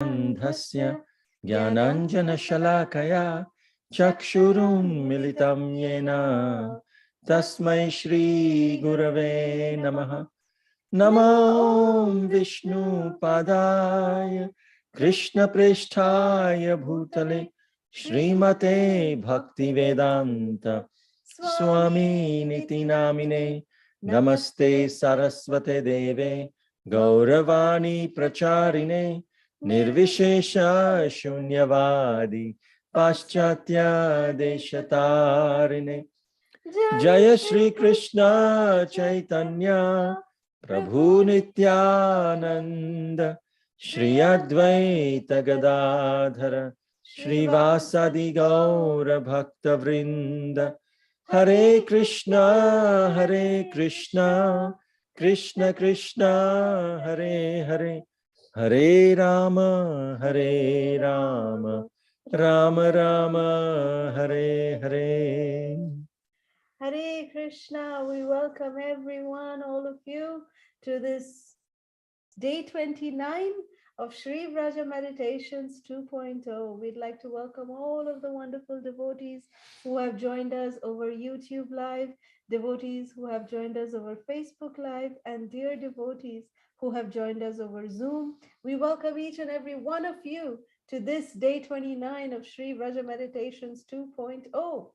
Andhasya Jnananjana Shalakaya Chakshurum Militam Yena Tasmai Shri Gurave Namaha. Namo Vishnu Padaya Krishna Prishthaya Bhutale Srimate Bhakti Vedanta Swami Niti Namine Namaste Saraswate Deve Gauravani Pracharine Nirvishesha Shunyavadi Paschatya Deshatarine. Jaya Shri Krishna Chaitanya Prabhu Nityananda Shri Advaita Gadadhara Shri Vasadi Gaura Bhakta Vrinda. Hare Krishna Krishna Krishna Hare Hare, Hare Rama Rama Rama Hare Hare. Hare Krishna, we welcome everyone, all of you, to this day 29 of Sri Vraja Meditations 2.0. We'd like to welcome all of the wonderful devotees who have joined us over YouTube Live, devotees who have joined us over Facebook Live, and dear devotees who have joined us over Zoom. We welcome each and every one of you to this day 29 of Sri Vraja Meditations 2.0.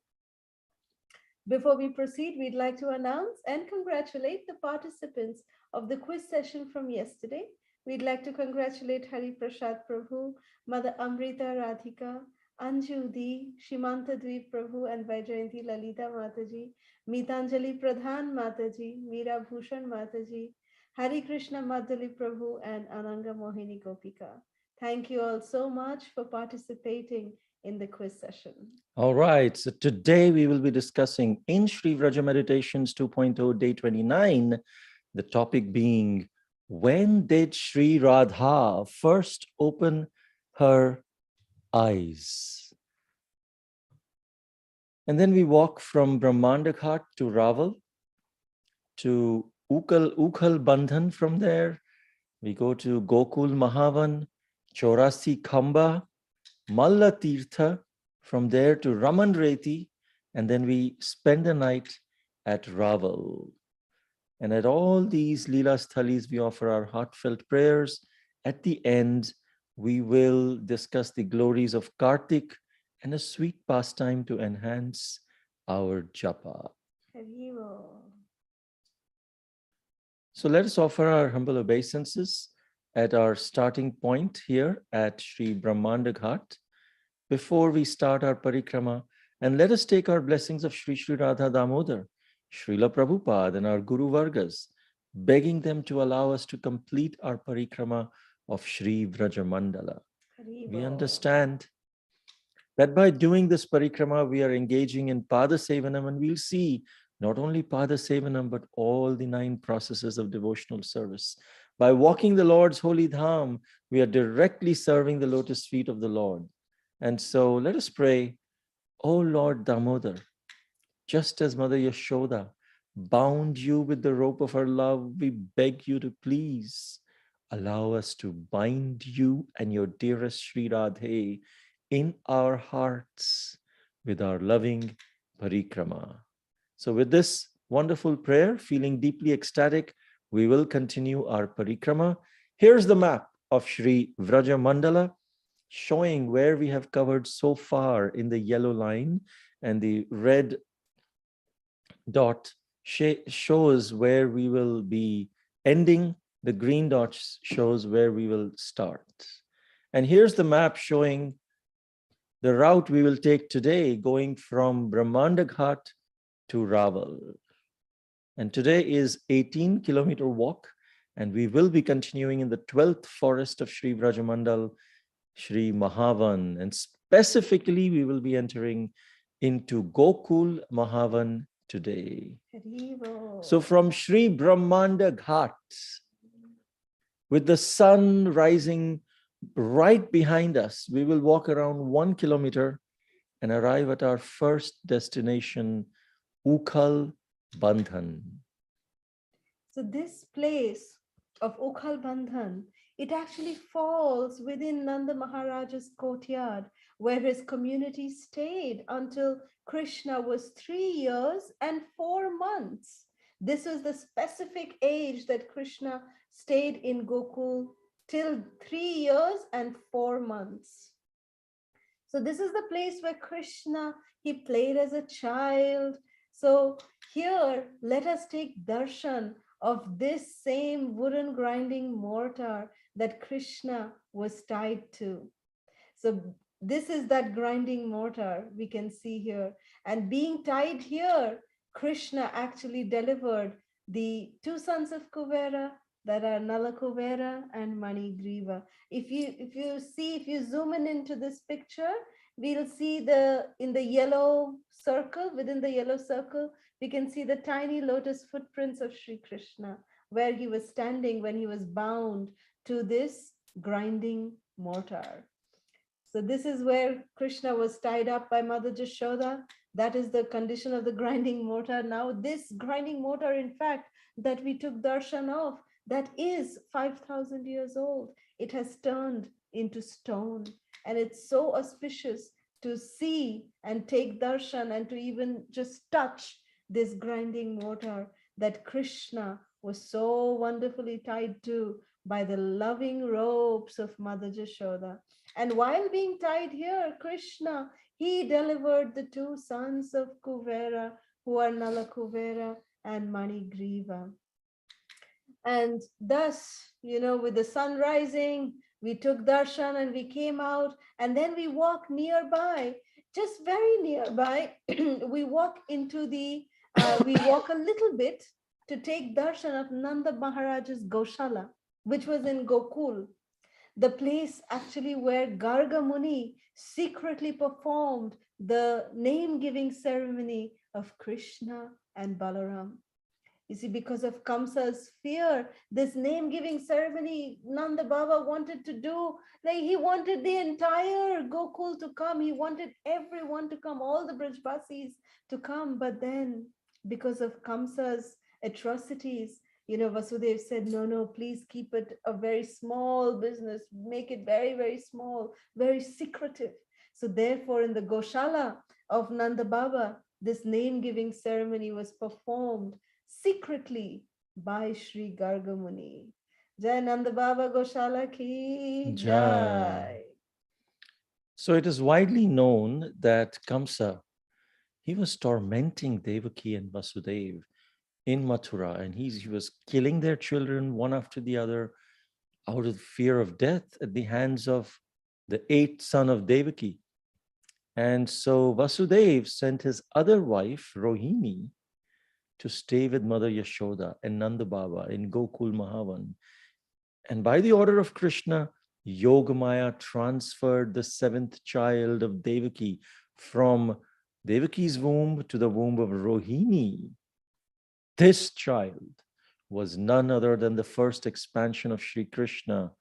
Before we proceed, we'd like to announce and congratulate the participants of the quiz session from yesterday. We'd like to congratulate Hari Prasad Prabhu, Mother Amrita Radhika, Anju Di, Shimanta Dweep Prabhu, and Vaijayanti Lalita Mataji, Mitanjali Pradhan Mataji, Meera Bhushan Mataji, Hari Krishna Madhali Prabhu, and Ananga Mohini Gopika. Thank you all so much for participating in the quiz session. All right, so today we will be discussing in Sri Vraja Meditations 2.0 day 29, the topic being, when did Sri Radha first open her eyes? And then we walk from Brahmanda Ghat to Raval, to Ukhal Bandhan. From there, we go to Gokul Mahavan, Chaurasi Khamba, Malla Tirtha, from there to Raman Reti, and then we spend the night at Raval. And at all these Lila Sthalis, we offer our heartfelt prayers. At the end, we will discuss the glories of Kartik and a sweet pastime to enhance our Japa. So let us offer our humble obeisances at our starting point here at Sri Brahmanda Ghat. Before we start our parikrama, and let us take our blessings of Sri Sri Radha Damodar, Srila Prabhupada, and our Guru Vargas, begging them to allow us to complete our parikrama of Sri Vraja Mandala. We understand that by doing this parikrama, we are engaging in Pada Sevanam, and we'll see not only Pada Sevanam, but all the 9 processes of devotional service. By walking the Lord's holy dham, we are directly serving the lotus feet of the Lord. And so let us pray, O Lord Damodar, just as Mother Yashoda bound you with the rope of her love, we beg you to please allow us to bind you and your dearest Sri Radhe in our hearts with our loving parikrama. So with this wonderful prayer, feeling deeply ecstatic, we will continue our parikrama. Here's the map of Sri Vraja Mandala, showing where we have covered so far in the yellow line, and the red dot shows where we will be ending. The green dot shows where we will start. And here's the map showing the route we will take today, going from Brahmanda Ghat to Raval. And today is 18-kilometer walk, and we will be continuing in the 12th forest of Sri Vraja Mandal, Sri Mahavan, and specifically we will be entering into Gokul Mahavan today. So from Sri Brahmanda Ghat, with the sun rising right behind us, we will walk around 1 kilometer and arrive at our first destination, Ukhal Bandhan. So this place of Ukhal Bandhan it actually falls within Nanda Maharaja's courtyard, where his community stayed until Krishna was 3 years and 4 months. This was the specific age that Krishna stayed in Gokul, till 3 years and 4 months. So this is the place where Krishna, he played as a child. So here, let us take darshan of this same wooden grinding mortar that Krishna was tied to. So this is that grinding mortar we can see here. And being tied here, Krishna actually delivered the two sons of Kuvera, that are Nala Kuvera and Mani Griva. If you zoom in into this picture, we'll see in the yellow circle, within the yellow circle, we can see the tiny lotus footprints of Sri Krishna, where he was standing when he was bound to this grinding mortar. So this is where Krishna was tied up by Mother Jashoda. That is the condition of the grinding mortar. Now this grinding mortar, in fact, that we took darshan of, that is 5,000 years old. It has turned into stone. And it's so auspicious to see and take darshan and to even just touch this grinding mortar that Krishna was so wonderfully tied to by the loving ropes of Mother Jashoda. And while being tied here, Krishna, he delivered the two sons of Kuvera, who are Nala Kuvera and Mani Griva. And thus, with the sun rising, we took darshan and we came out, and then we walk nearby, just very nearby. we walk a little bit to take darshan of Nanda Maharaja's Goshala, which was in Gokul, the place actually where Garga Muni secretly performed the name-giving ceremony of Krishna and Balaram. You see, because of Kamsa's fear, this name-giving ceremony Nanda Baba wanted to do, like he wanted the entire Gokul to come. He wanted everyone to come, all the Brajbasis to come. But then, because of Kamsa's atrocities, Vasudev said, no, please keep it a very small business. Make it very, very small, very secretive. So therefore, in the Goshala of Nanda Baba, this name-giving ceremony was performed secretly by Sri Garga Muni. Jai Nanda Baba Goshala ki jai. So it is widely known that Kamsa, he was tormenting Devaki and Vasudev in Mathura, and he was killing their children one after the other out of fear of death at the hands of the eighth son of Devaki. And so Vasudev sent his other wife, Rohini, to stay with Mother Yashoda and Nanda Baba in Gokul Mahavan. And by the order of Krishna, Yogamaya transferred the seventh child of Devaki from Devaki's womb to the womb of Rohini. This child was none other than the first expansion of Sri Krishna,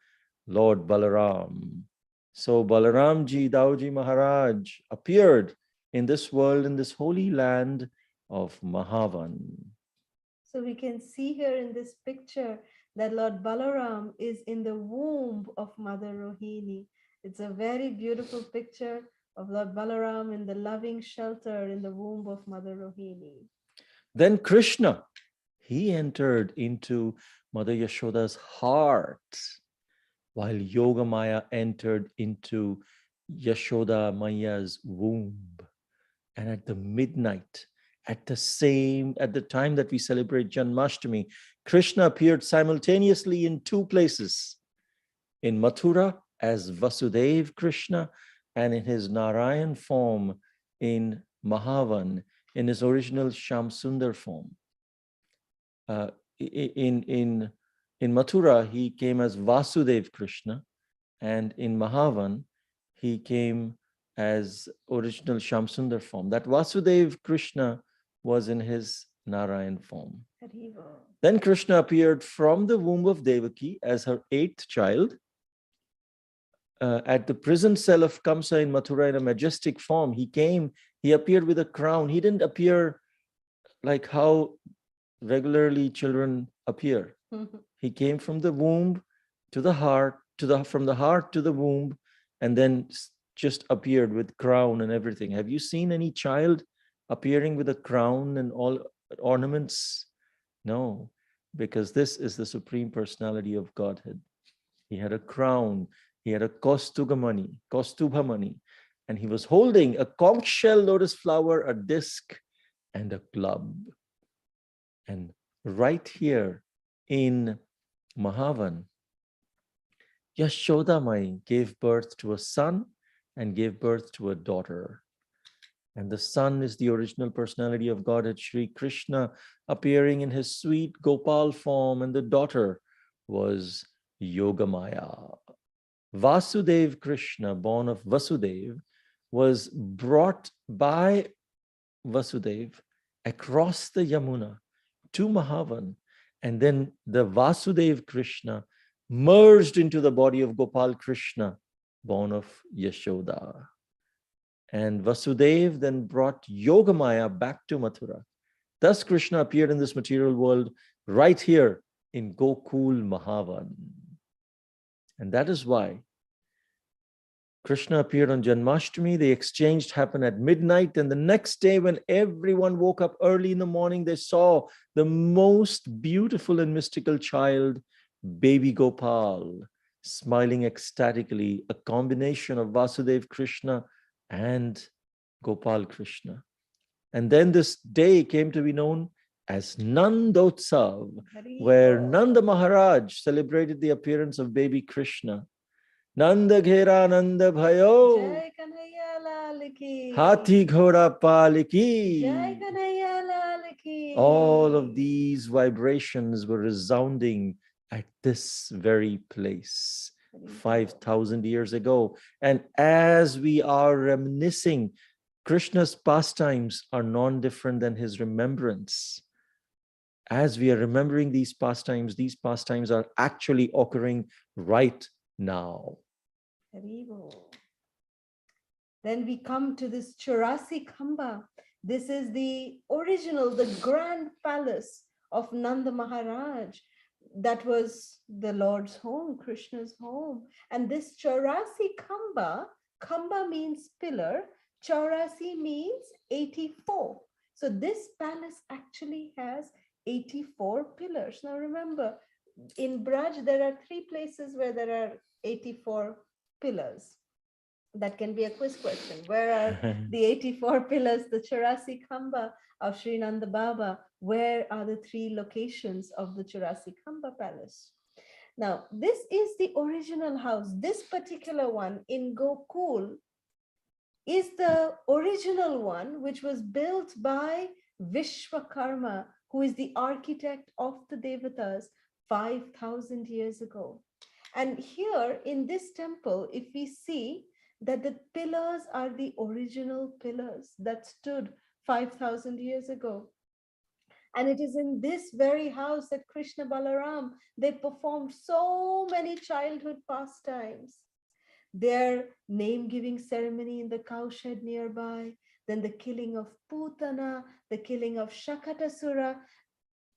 Lord Balaram. So Balaramji, Dauji Maharaj appeared in this world, in this holy land of Mahavan. So we can see here in this picture that Lord Balaram is in the womb of Mother Rohini. It's a very beautiful picture of Lord Balaram in the loving shelter in the womb of Mother Rohini. Then Krishna, he entered into Mother Yashoda's heart, while Yogamaya entered into Yashoda Maya's womb. And at the midnight, at the time that we celebrate Janmashtami, Krishna appeared simultaneously in two places, in Mathura as Vasudev Krishna, and in his Narayan form in Mahavan, in his original Shamsundar form. In Mathura, he came as Vasudev Krishna, and in Mahavan, he came as original Shamsundar form. That Vasudev Krishna was in his Narayan form. Then Krishna appeared from the womb of Devaki as her eighth child. At the prison cell of Kamsa in Mathura in a majestic form, he appeared with a crown. He didn't appear like how regularly children appear. He came from the womb to the heart, from the heart to the womb, and then just appeared with crown and everything. Have you seen any child appearing with a crown and all ornaments? No, because this is the Supreme Personality of Godhead. He had a crown, he had a kostubhamani, and he was holding a conch shell lotus flower, a disc, and a club. And right here in Mahavan, Yashoda Mai gave birth to a son and gave birth to a daughter. And the son is the original personality of Godhead, Sri Krishna, appearing in his sweet Gopal form, and the daughter was Yogamaya. Vasudev Krishna, born of Vasudev, was brought by Vasudev across the Yamuna to Mahavan, and then the Vasudev Krishna merged into the body of Gopal Krishna, born of Yashoda. And Vasudev then brought Yogamaya back to Mathura. Thus Krishna appeared in this material world right here in Gokul Mahavan. And that is why Krishna appeared on Janmashtami. The exchange happened at midnight. And the next day, when everyone woke up early in the morning, they saw the most beautiful and mystical child, baby Gopal, smiling ecstatically, a combination of Vasudev Krishna and Gopal Krishna. And then this day came to be known as Nandotsav, where Nanda Maharaj celebrated the appearance of baby Krishna. Nanda Ghera Nanda Bhayo, Jai Kanhaiya Lal ki. Hathi Ghora Paliki. Jai Kanhaiya Lal ki. All of these vibrations were resounding at this very place 5,000 years ago. And as we are reminiscing, Krishna's pastimes are non-different than his remembrance. As we are remembering these pastimes are actually occurring right now. Then we come to this Chaurasi Khamba. This is the original, the grand palace of Nanda Maharaj. That was the Lord's home, Krishna's home. And this Chaurasi Khamba, Khamba means pillar, Chaurasi means 84. So this palace actually has 84 pillars. Now remember, in Braj, there are 3 places where there are 84 pillars. That can be a quiz question. Where are the 84 pillars, the Chaurasi Khamba of Sri Nanda Baba? Where are the 3 locations of the Chaurasi Khamba palace? Now, this is the original house. This particular one in Gokul is the original one, which was built by Vishwakarma, who is the architect of the Devatas 5,000 years ago. And here in this temple, if we see that the pillars are the original pillars that stood 5,000 years ago. And it is in this very house that Krishna Balaram, they performed so many childhood pastimes. Their name-giving ceremony in the cowshed nearby, then the killing of Putana, the killing of Shakatasura,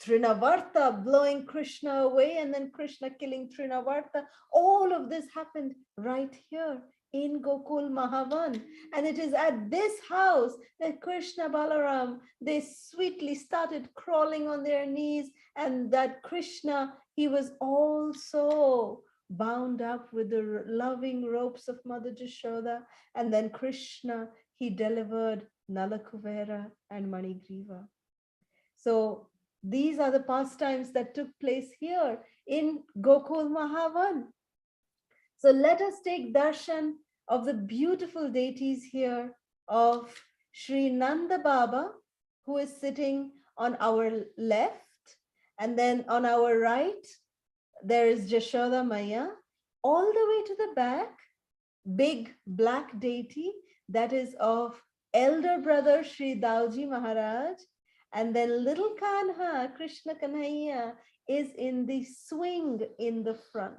Trinavarta blowing Krishna away, and then Krishna killing Trinavarta. All of this happened right here in Gokul Mahavan. And it is at this house that Krishna Balaram, they sweetly started crawling on their knees, and that Krishna, he was also bound up with the loving ropes of Mother Jashoda. And then Krishna, he delivered Nalakuvera and Manigriva. So these are the pastimes that took place here in Gokul Mahavan. So let us take darshan of the beautiful deities here of Sri Nanda Baba, who is sitting on our left, and then on our right, there is Jashoda Maya. All the way to the back, big black deity, that is of elder brother Sri Dauji Maharaj. And then little Kanha, Krishna Kanhaiya, is in the swing in the front.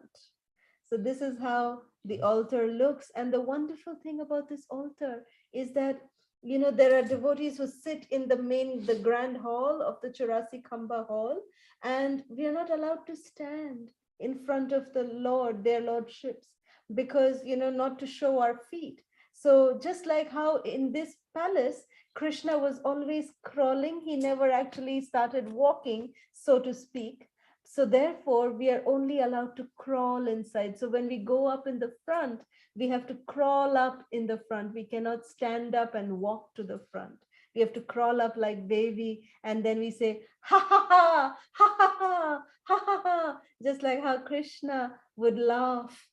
So this is how the altar looks. And the wonderful thing about this altar is that, you know, there are devotees who sit in the grand hall of the Chaurasi Khamba hall, and we are not allowed to stand. in front of the Lord, their lordships, because, not to show our feet. So just like how in this palace, Krishna was always crawling, he never actually started walking, so to speak. So therefore, we are only allowed to crawl inside. So when we go up in the front, we have to crawl up in the front. We cannot stand up and walk to the front. We have to crawl up like baby, and then we say, ha ha ha, ha ha ha, ha ha ha, just like how Krishna would laugh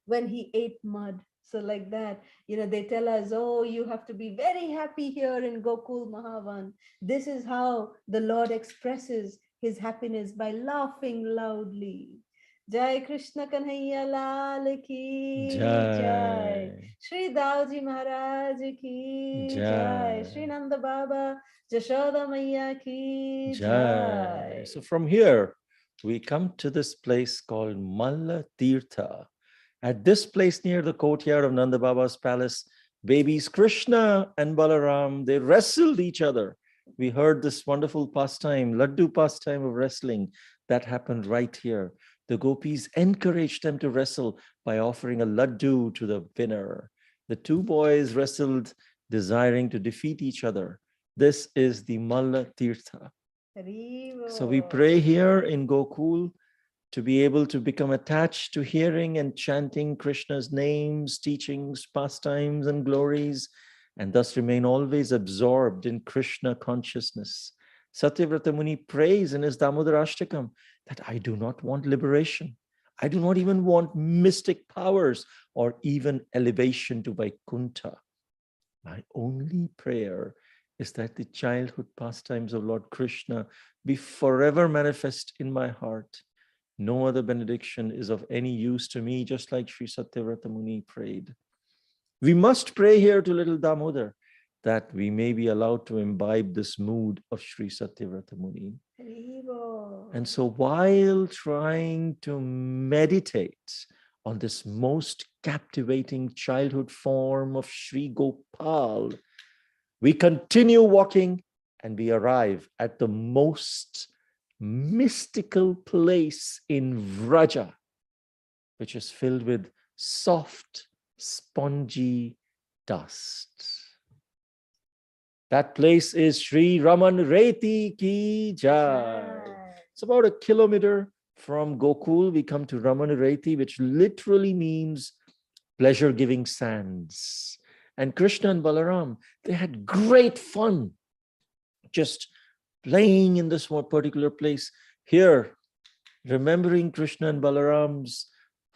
when he ate mud. So like that, they tell us, oh, you have to be very happy here in Gokul Mahavan. This is how the Lord expresses his happiness, by laughing loudly. Jai Krishna Kanhaiya Lal ki Jai. Jai. Shri Davji Maharaj ki Jai. Shri Jai. Nanda Baba Jashoda Maiya ki Jai. Jai. So from here, we come to this place called Malla Tirtha. At this place near the courtyard of Nanda Baba's palace, babies Krishna and Balaram, they wrestled each other. We heard this wonderful pastime, Laddu pastime of wrestling, that happened right here. The gopis encouraged them to wrestle by offering a laddu to the winner. The two boys wrestled, desiring to defeat each other. This is the Malla Tirtha. So we pray here in Gokul to be able to become attached to hearing and chanting Krishna's names, teachings, pastimes, and glories, and thus remain always absorbed in Krishna consciousness. Satyavrata Muni prays in his Damodarashtakam that I do not want liberation. I do not even want mystic powers or even elevation to Vaikuntha. My only prayer is that the childhood pastimes of Lord Krishna be forever manifest in my heart. No other benediction is of any use to me, just like Sri Satyavrata Muni prayed. We must pray here to little Damodar that we may be allowed to imbibe this mood of Sri Satyavrata Muni. And so while trying to meditate on this most captivating childhood form of Sri Gopal, we continue walking and we arrive at the most mystical place in Vraja, which is filled with soft, spongy dust. That place is Sri Raman Reti ki Jai. It's about a kilometer from Gokul. We come to Raman Reti, which literally means pleasure-giving sands. And Krishna and Balaram, they had great fun just playing in this one particular place. Here, remembering Krishna and Balaram's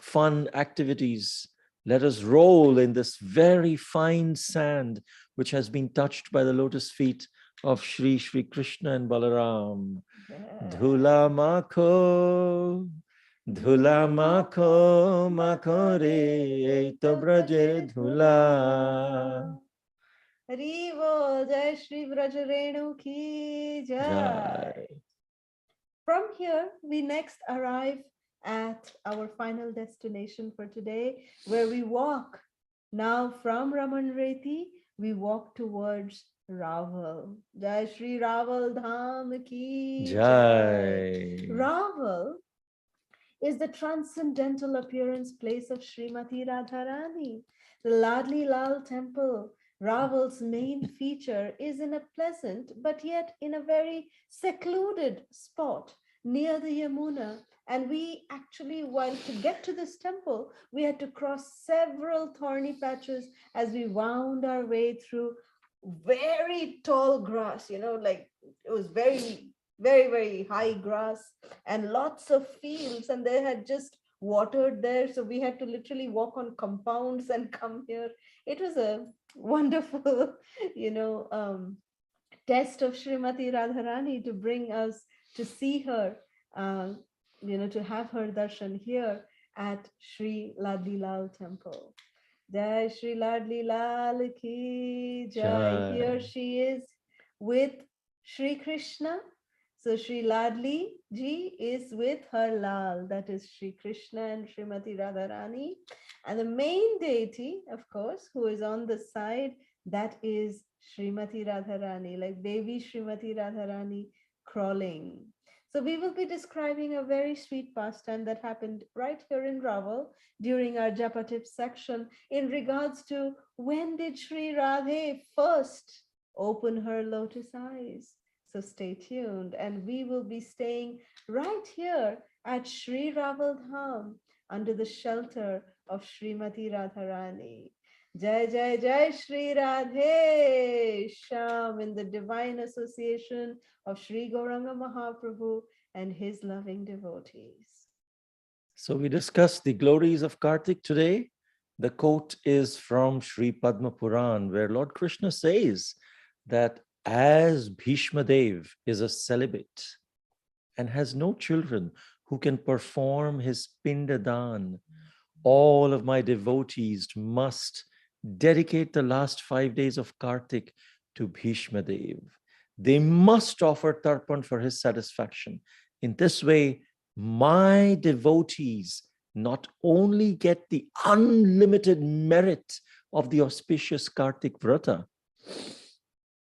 fun activities, let us roll in this very fine sand, which has been touched by the lotus feet of Shri Krishna and Balaram. Dhula makho, dhula makho, makho re, to braje dhula. Haribo, Jai Shri Vrajarenu ki Jai. From here, we next arrive at our final destination for today, where we walk. Now from Raman Reti, we walk towards Raval. Jai Shri Raval Dham ki Jai. Raval is the transcendental appearance place of Srimati Radharani, the Ladli Lal temple. Raval's main feature is in a pleasant but yet in a very secluded spot near the Yamuna. And we actually, while to get to this temple, we had to cross several thorny patches as we wound our way through very tall grass, like it was very, very high grass and lots of fields, and they had just watered there. So we had to literally walk on compounds and come here. It was a wonderful, test of Srimati Radharani to bring us to see her, to have her darshan here at Sri Ladli Lal temple. Jai Shri Ladli Lal ki Jai. Here she is with Shri Krishna. So Shri Ladli ji is with her Lal, that is Shri Krishna and Srimati Radharani. And the main deity, of course, who is on the side, that is Srimati Radharani, like baby Srimati Radharani crawling. So we will be describing a very sweet pastime that happened right here in Raval during our Japa tips section in regards to when did Sri Radhe first open her lotus eyes. So stay tuned, and we will be staying right here at Sri Raval Dham under the shelter of Srimati Radharani. Jai Jai Jai Shri Radhe Sham in the divine association of Sri Gauranga Mahaprabhu and his loving devotees. So we discussed the glories of Kartik today. The quote is from Sri Padma Puran, where Lord Krishna says that as Bhishma Dev is a celibate and has no children who can perform his Pindadan, all of my devotees must dedicate the last 5 days of Kartik to Bhishma Dev. They must offer tarpan for his satisfaction. In this way, my devotees not only get the unlimited merit of the auspicious Kartik Vrata,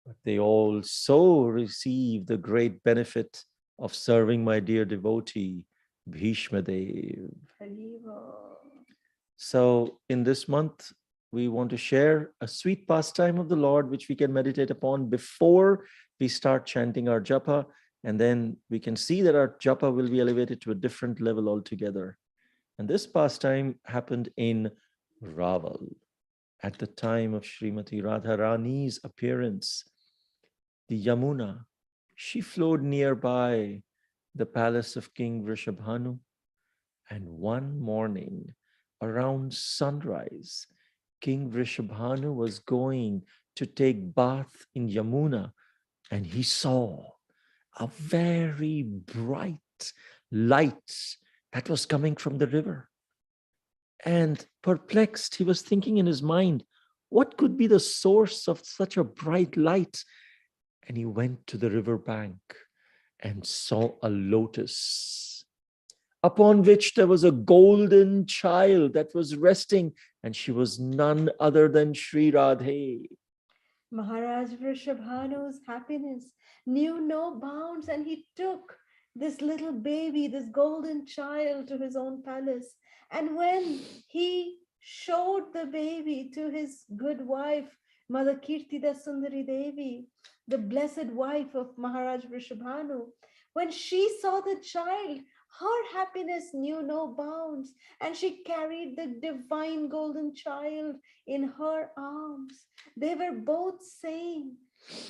but they also receive the great benefit of serving my dear devotee, Bhishma Dev. So in this month, we want to share a sweet pastime of the Lord, which we can meditate upon before we start chanting our japa. And then we can see that our japa will be elevated to a different level altogether. And this pastime happened in Raval at the time of Srimati Radharani's appearance. The Yamuna, she flowed nearby the palace of King Vrishabhanu. And one morning, around sunrise, King Vrishabhanu was going to take bath in Yamuna, and he saw a very bright light that was coming from the river. And perplexed, he was thinking in his mind, what could be the source of such a bright light? And he went to the river bank and saw a lotus upon which there was a golden child that was resting, and she was none other than Sri Radhe. Maharaj Vrishabhanu's happiness knew no bounds, and he took this little baby, this golden child, to his own palace. And when he showed the baby to his good wife, Mother Kirtida Sundari Devi, the blessed wife of Maharaj Vrishabhanu, when she saw the child, her happiness knew no bounds, and she carried the divine golden child in her arms. They were both saying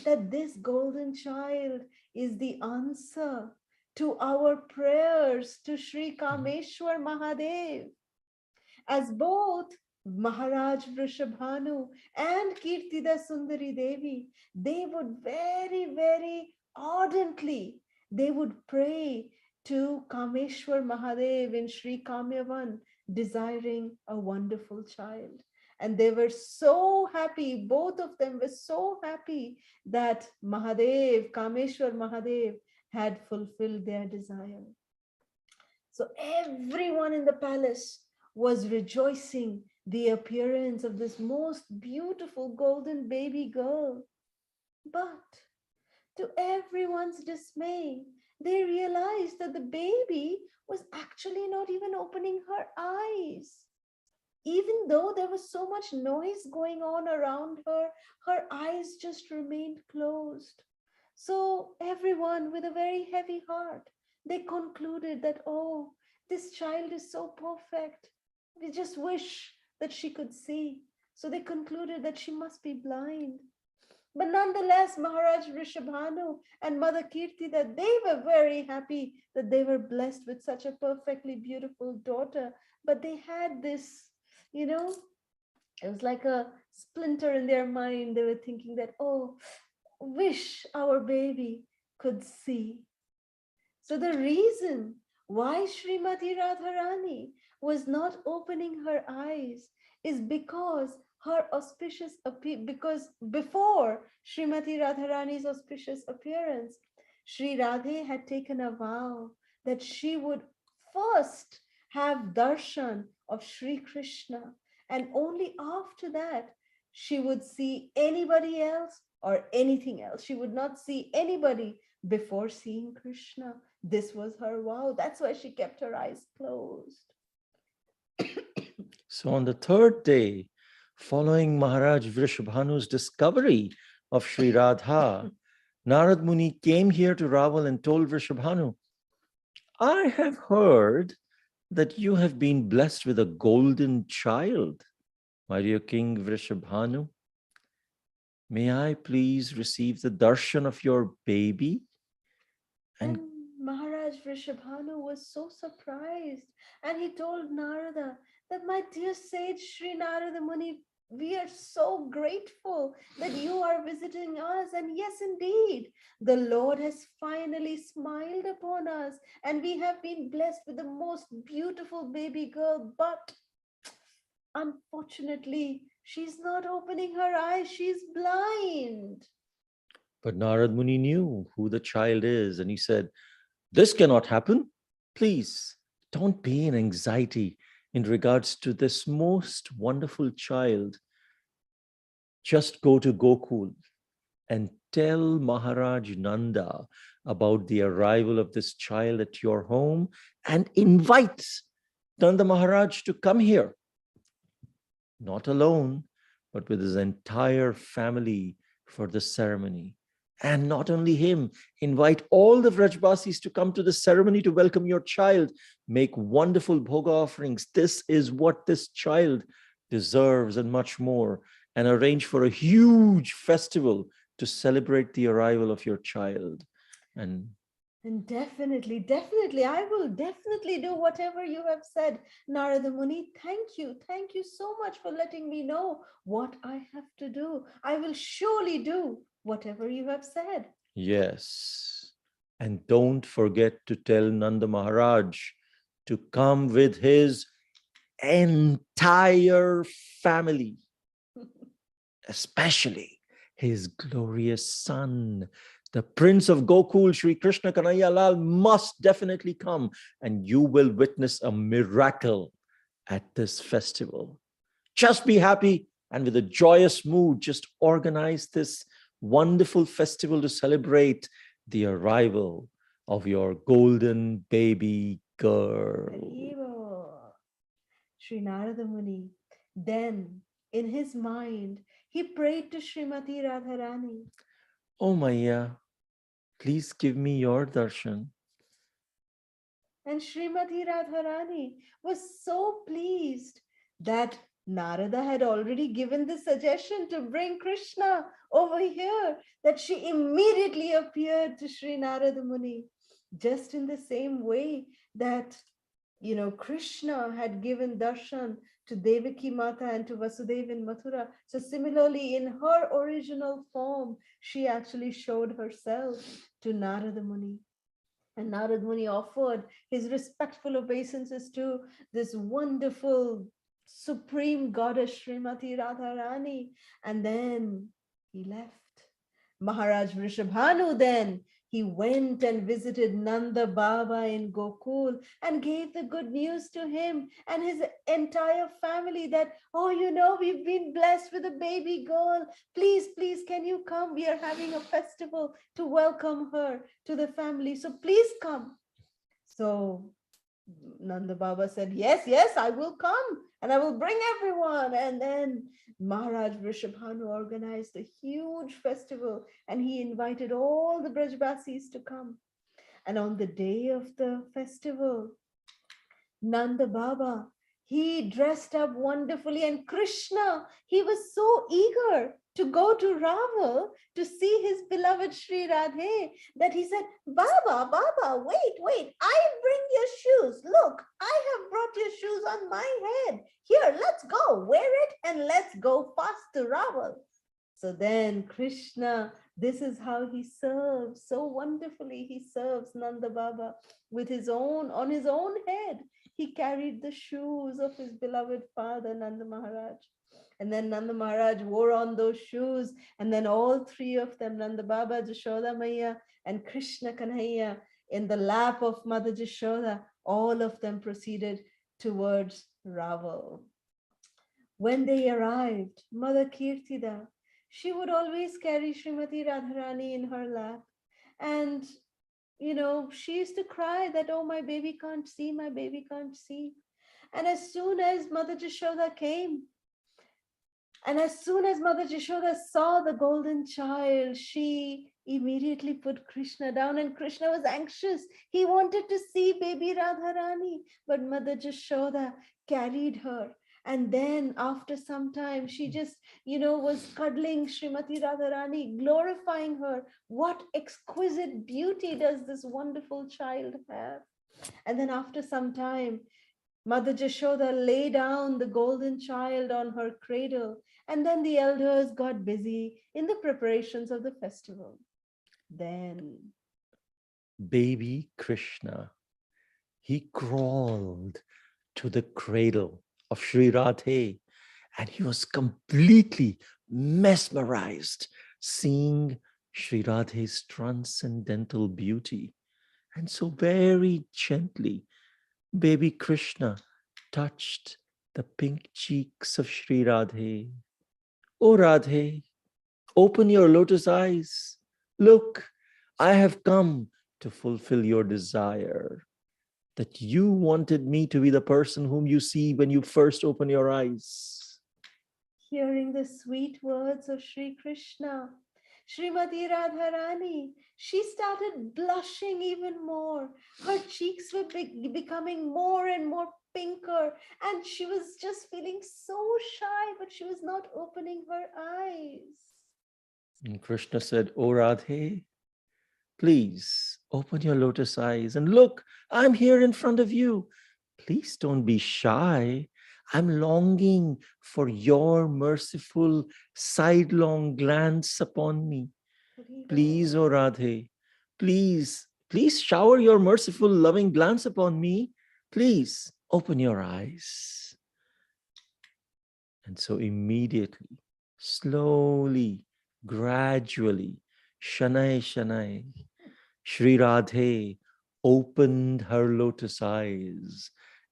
that this golden child is the answer to our prayers to Sri Kameshwar Mahadev. As both Maharaj Vrishabhanu and Kirtida Sundari Devi, they would very, very ardently, they would pray to Kameshwar Mahadev in Sri Kamyavan, desiring a wonderful child. And they were so happy, both of them were so happy that Mahadev, Kameshwar Mahadev, had fulfilled their desire. So everyone in the palace was rejoicing the appearance of this most beautiful golden baby girl. But to everyone's dismay, they realized that the baby was actually not even opening her eyes. Even though there was so much noise going on around her, her eyes just remained closed. So everyone, with a very heavy heart, they concluded that, oh, this child is so perfect. We just wish that she could see. So they concluded that she must be blind. But nonetheless, Maharaj Vrishabhanu and Mother Kirtida, they were very happy that they were blessed with such a perfectly beautiful daughter. But they had this, it was like a splinter in their mind. They were thinking that, oh, wish our baby could see. So the reason why Srimati Radharani was not opening her eyes is because her auspicious because before Srimati Radharani's auspicious appearance, Sri Radhe had taken a vow that she would first have darshan of Sri Krishna, and only after that she would see anybody else or anything else. She would not see anybody before seeing Krishna. This was her vow. That's why she kept her eyes closed. So on the third day, following Maharaj Vrishabhanu's discovery of Sri Radha, Narad Muni came here to Raval and told Vrishabhanu, I have heard that you have been blessed with a golden child, my dear King Vrishabhanu. May I please receive the darshan of your baby? And Maharaj Vrishabhanu was so surprised. And he told Narada that, my dear sage Sri Narada Muni, we are so grateful that you are visiting us. And yes, indeed, the Lord has finally smiled upon us. And we have been blessed with the most beautiful baby girl. But unfortunately, she's not opening her eyes. She's blind. But Narad Muni knew who the child is, and he said, this cannot happen. Please don't be in anxiety in regards to this most wonderful child. Just go to Gokul and tell Maharaj Nanda about the arrival of this child at your home and invite Nanda Maharaj to come here. Not alone, but with his entire family for the ceremony. And not only him, invite all the Vrajbasis to come to the ceremony to welcome your child. Make wonderful bhoga offerings. This is what this child deserves and much more. And arrange for a huge festival to celebrate the arrival of your child. And definitely, I will definitely do whatever you have said, Narada Muni. Thank you. Thank you so much for letting me know what I have to do. I will surely do whatever you have said. yes, and don't forget to tell Nanda Maharaj to come with his entire family, especially his glorious son, the Prince of Gokul, Sri Krishna Kanhaiya Lal, must definitely come, and you will witness a miracle at this festival. Just be happy and with a joyous mood, just organize this wonderful festival to celebrate the arrival of your golden baby girl. Sri Narada Muni, then in his mind, he prayed to Srimati Radharani. Oh Maya, please give me your darshan. And Srimati Radharani was so pleased that Narada had already given the suggestion to bring Krishna over here, that she immediately appeared to Sri Narada Muni, just in the same way that, Krishna had given darshan to Devaki Mata and to Vasudeva in Mathura. So similarly, in her original form, she actually showed herself to Narada Muni. And Narad Muni offered his respectful obeisances to this wonderful supreme goddess Srimati Radharani. And then he left. Maharaj Vrishabhanu then, he went and visited Nanda Baba in Gokul and gave the good news to him and his entire family that, oh, we've been blessed with a baby girl. Please, please, can you come? We are having a festival to welcome her to the family. So please come. So Nanda Baba said, yes, I will come and I will bring everyone. And then Maharaj Vrishabhanu organized a huge festival and he invited all the Brajbasis to come. And on the day of the festival, Nanda Baba, he dressed up wonderfully, and Krishna, he was so eager to go to Raval to see his beloved Sri Radhe that he said, Baba, wait, I bring your shoes. Look, I have brought your shoes on my head. Here, let's go, wear it and let's go fast to Raval. So then Krishna, this is how he serves. So wonderfully he serves Nanda Baba with on his own head. He carried the shoes of his beloved father, Nanda Maharaj. And then Nanda Maharaj wore on those shoes. And then all three of them, Nanda Baba, Jashoda Maya, and Krishna Kanhaiya, in the lap of Mother Jashoda, all of them proceeded towards Raval. When they arrived, Mother Kirtida, she would always carry Srimati Radharani in her lap. And she used to cry that, oh, my baby can't see, my baby can't see. And as soon as Mother Jashoda came, and as soon as Mother Jashoda saw the golden child, she immediately put Krishna down, and Krishna was anxious. He wanted to see baby Radharani, but Mother Jashoda carried her. And then after some time, she just, was cuddling Srimati Radharani, glorifying her. What exquisite beauty does this wonderful child have? And then after some time, Mother Jashoda lay down the golden child on her cradle, and then the elders got busy in the preparations of the festival. Then baby Krishna, he crawled to the cradle of Sri Radhe, and he was completely mesmerized seeing Sri Radhe's transcendental beauty. And so very gently, baby Krishna touched the pink cheeks of Sri Radhe. Oh Radhe, open your lotus eyes. Look, I have come to fulfill your desire that you wanted me to be the person whom you see when you first open your eyes. hearing the sweet words of Sri Krishna, Srimati Radharani, she started blushing even more. Her cheeks were becoming more and more pinker, and she was just feeling so shy, but she was not opening her eyes. And Krishna said, Oh Radhe, please open your lotus eyes and look, I'm here in front of you. Please don't be shy. I'm longing for your merciful sidelong glance upon me. Please, O Radhe, please shower your merciful loving glance upon me. Please open your eyes. And so immediately, slowly, gradually, Shanai Shanai, Sri Radhe opened her lotus eyes,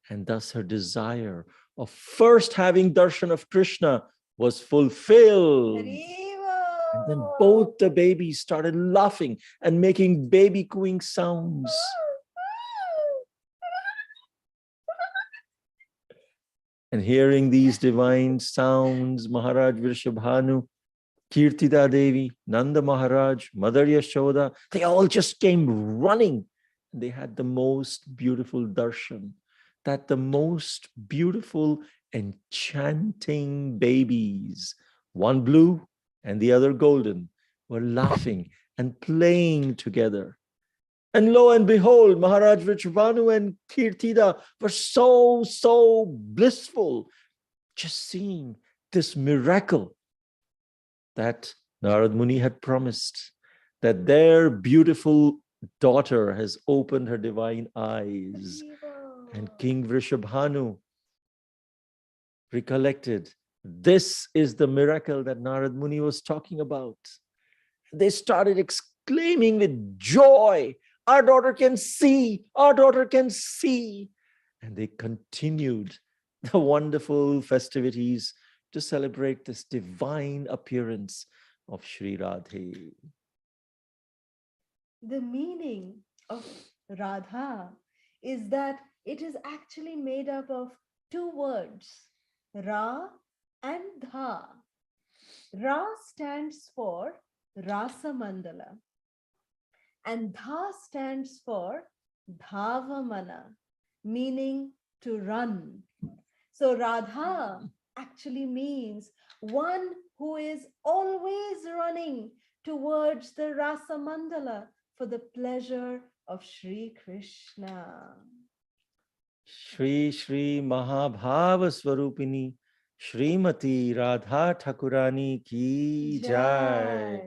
and thus her desire of first having darshan of Krishna was fulfilled. And then both the babies started laughing and making baby cooing sounds. And hearing these divine sounds, Maharaj Vrishabhanu, Tirtha Devi, Nanda Maharaj, Mother Yashoda, they all just came running. They had the most beautiful darshan, that the most beautiful, enchanting babies, one blue and the other golden, were laughing and playing together. And lo and behold, Maharaj Vrishabhanu and Tirtha were so blissful, just seeing this miracle that Narad Muni had promised, that their beautiful daughter has opened her divine eyes. And King Vrishabhanu recollected, this is the miracle that Narad Muni was talking about. They started exclaiming with joy, our daughter can see, our daughter can see. And they continued the wonderful festivities to celebrate this divine appearance of Sri Radhe. The meaning of Radha is that it is actually made up of two words, Ra and Dha. Ra stands for Rasa Mandala, and Dha stands for Dhavamana, meaning to run. So Radha actually means one who is always running towards the Rasa Mandala for the pleasure of Sri Krishna. Shri Shri Mahabhava Swarupini Srimati Radha Thakurani ki jai.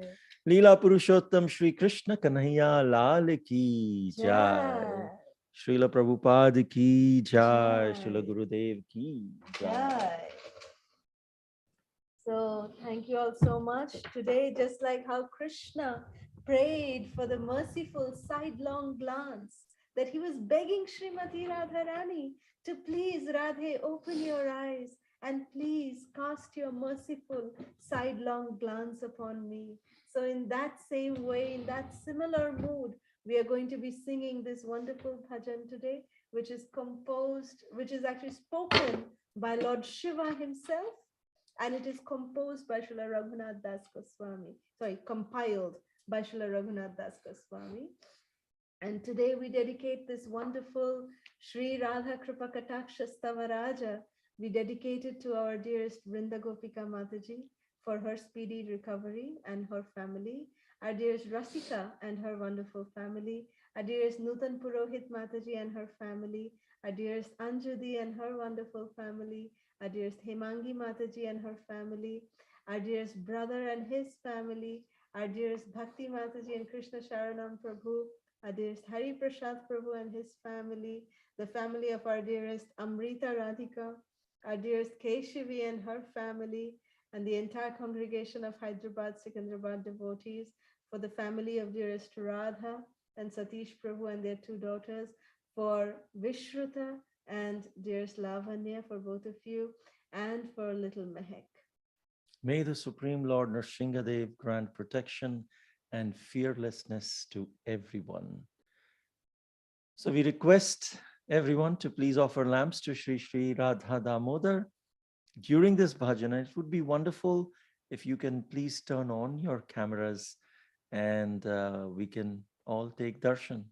Lila Purushottam Shri Krishna Kanhaiya Lal ki jai. Srila Prabhupada ki jai. Srila Gurudev ki jai. So thank you all so much. Today, just like how Krishna prayed for the merciful sidelong glance, that he was begging Srimati Radharani to please, Radhe, open your eyes and please cast your merciful sidelong glance upon me. So in that same way, in that similar mood, We are going to be singing this wonderful bhajan today, which is composed, which is actually spoken by Lord Shiva himself, and it is composed by Srila Raghunath Das Goswami. Sorry, compiled by Srila Raghunath Das Goswami. And today we dedicate this wonderful Sri Radha Kripa Kataksha Stavaraja. We dedicate it to our dearest Vrinda Gopika Mataji for her speedy recovery and her family, our dearest Rasika and her wonderful family, our dearest Nutan Purohit Mataji and her family, our dearest Anjudi and her wonderful family, our dearest Hemangi Mataji and her family, our dearest brother and his family, our dearest Bhakti Mataji and Krishna Sharanam Prabhu, our dearest Hari Prasad Prabhu and his family, the family of our dearest Amrita Radhika, our dearest Keshavi and her family, and the entire congregation of Hyderabad, Secunderabad devotees, for the family of dearest Radha and Satish Prabhu and their two daughters, for Vishruta and dearest Lavanya, for both of you, and for little Mehek. May the Supreme Lord Nrsingadev grant protection and fearlessness to everyone. So we request everyone to please offer lamps to Sri Sri Radha Damodar during this bhajan. It would be wonderful if you can please turn on your cameras and we can all take darshan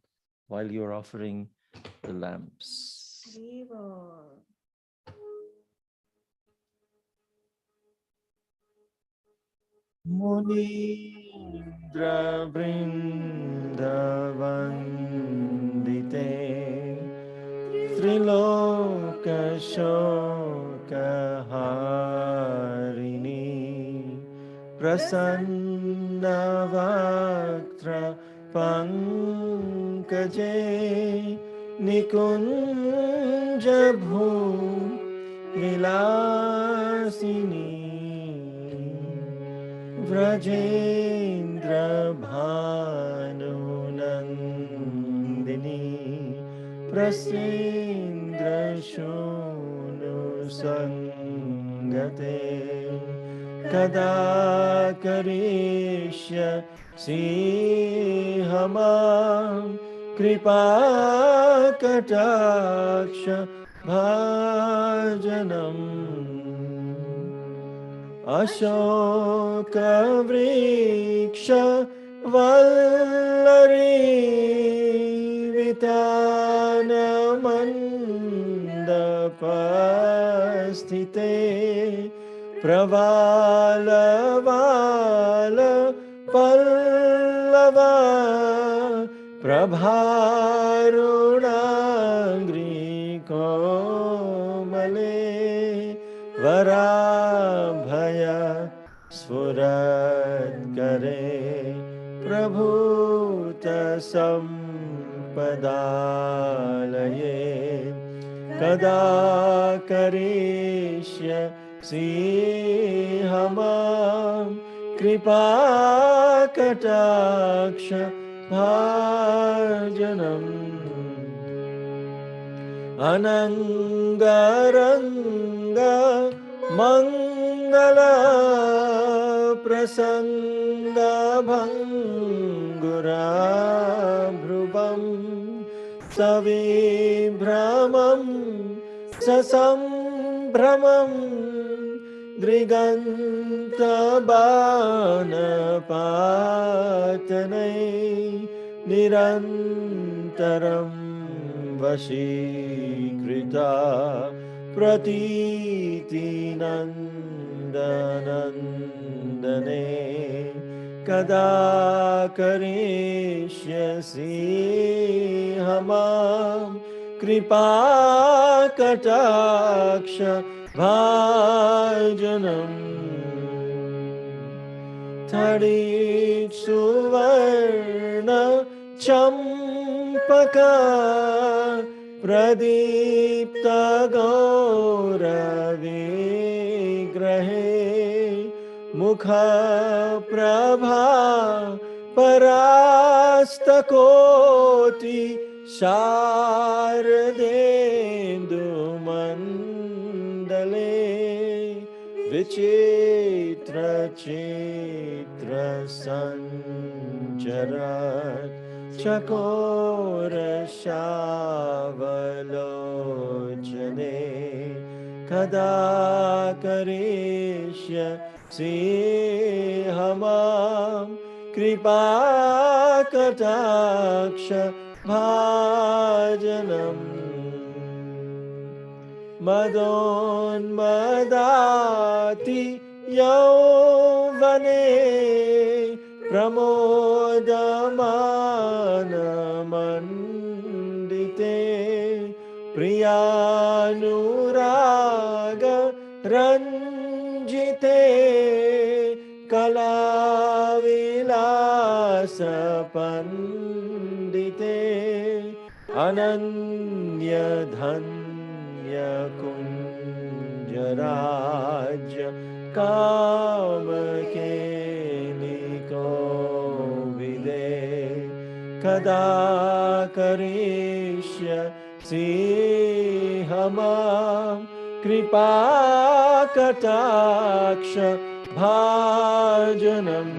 while you're offering the lamps. Viva. Munindra Vrindavandite Triloka Shoka Harini Prasanna Vaktra Pankaje Nikunja Bhu Vilasini Vrajendra Bhanunandini Prasindra Shunu Sangate Kada Karishya Sihamam Kripa Kataksha Bhajanam Ashoka Vriksha Vallari Vitana Mandapasthite Pravala Vala Pallava Prabharunangri Komale Varabhaya Sfurat Kare Prabhuta Sampadalaye Kada Karishya Sihamam Kripa Kataksha Bhajanam Anangaranga Mangala Prasanga Bhangura Bhrubam Savibhramam Sasambhramam Driganta Bana Patanai Nirantaram Vashikrita Pratiti Nandanandane Kada Karishyasi Hamam Kripa Kataksha Bhajanam Tadit Suvarna Champaka Pradipta Gaura Vigrahe Mukha Prabha Parastakoti Shardendu Mandale Vichitra Chitra Sancharat चकोरशावलोचने कदा करिष्यसि हमां कृपाकटाक्ष भाजनम् मदोन्मदाति यौवने प्रमोदमानमण्डिते प्रियानुराग रञ्जिते कलाविलासपण्डिते अनन्यधन्य कुञ्जराज्य कामकेलिको विदे कदा करिष्यसि हमां कृपाकटाक्ष भाजनम्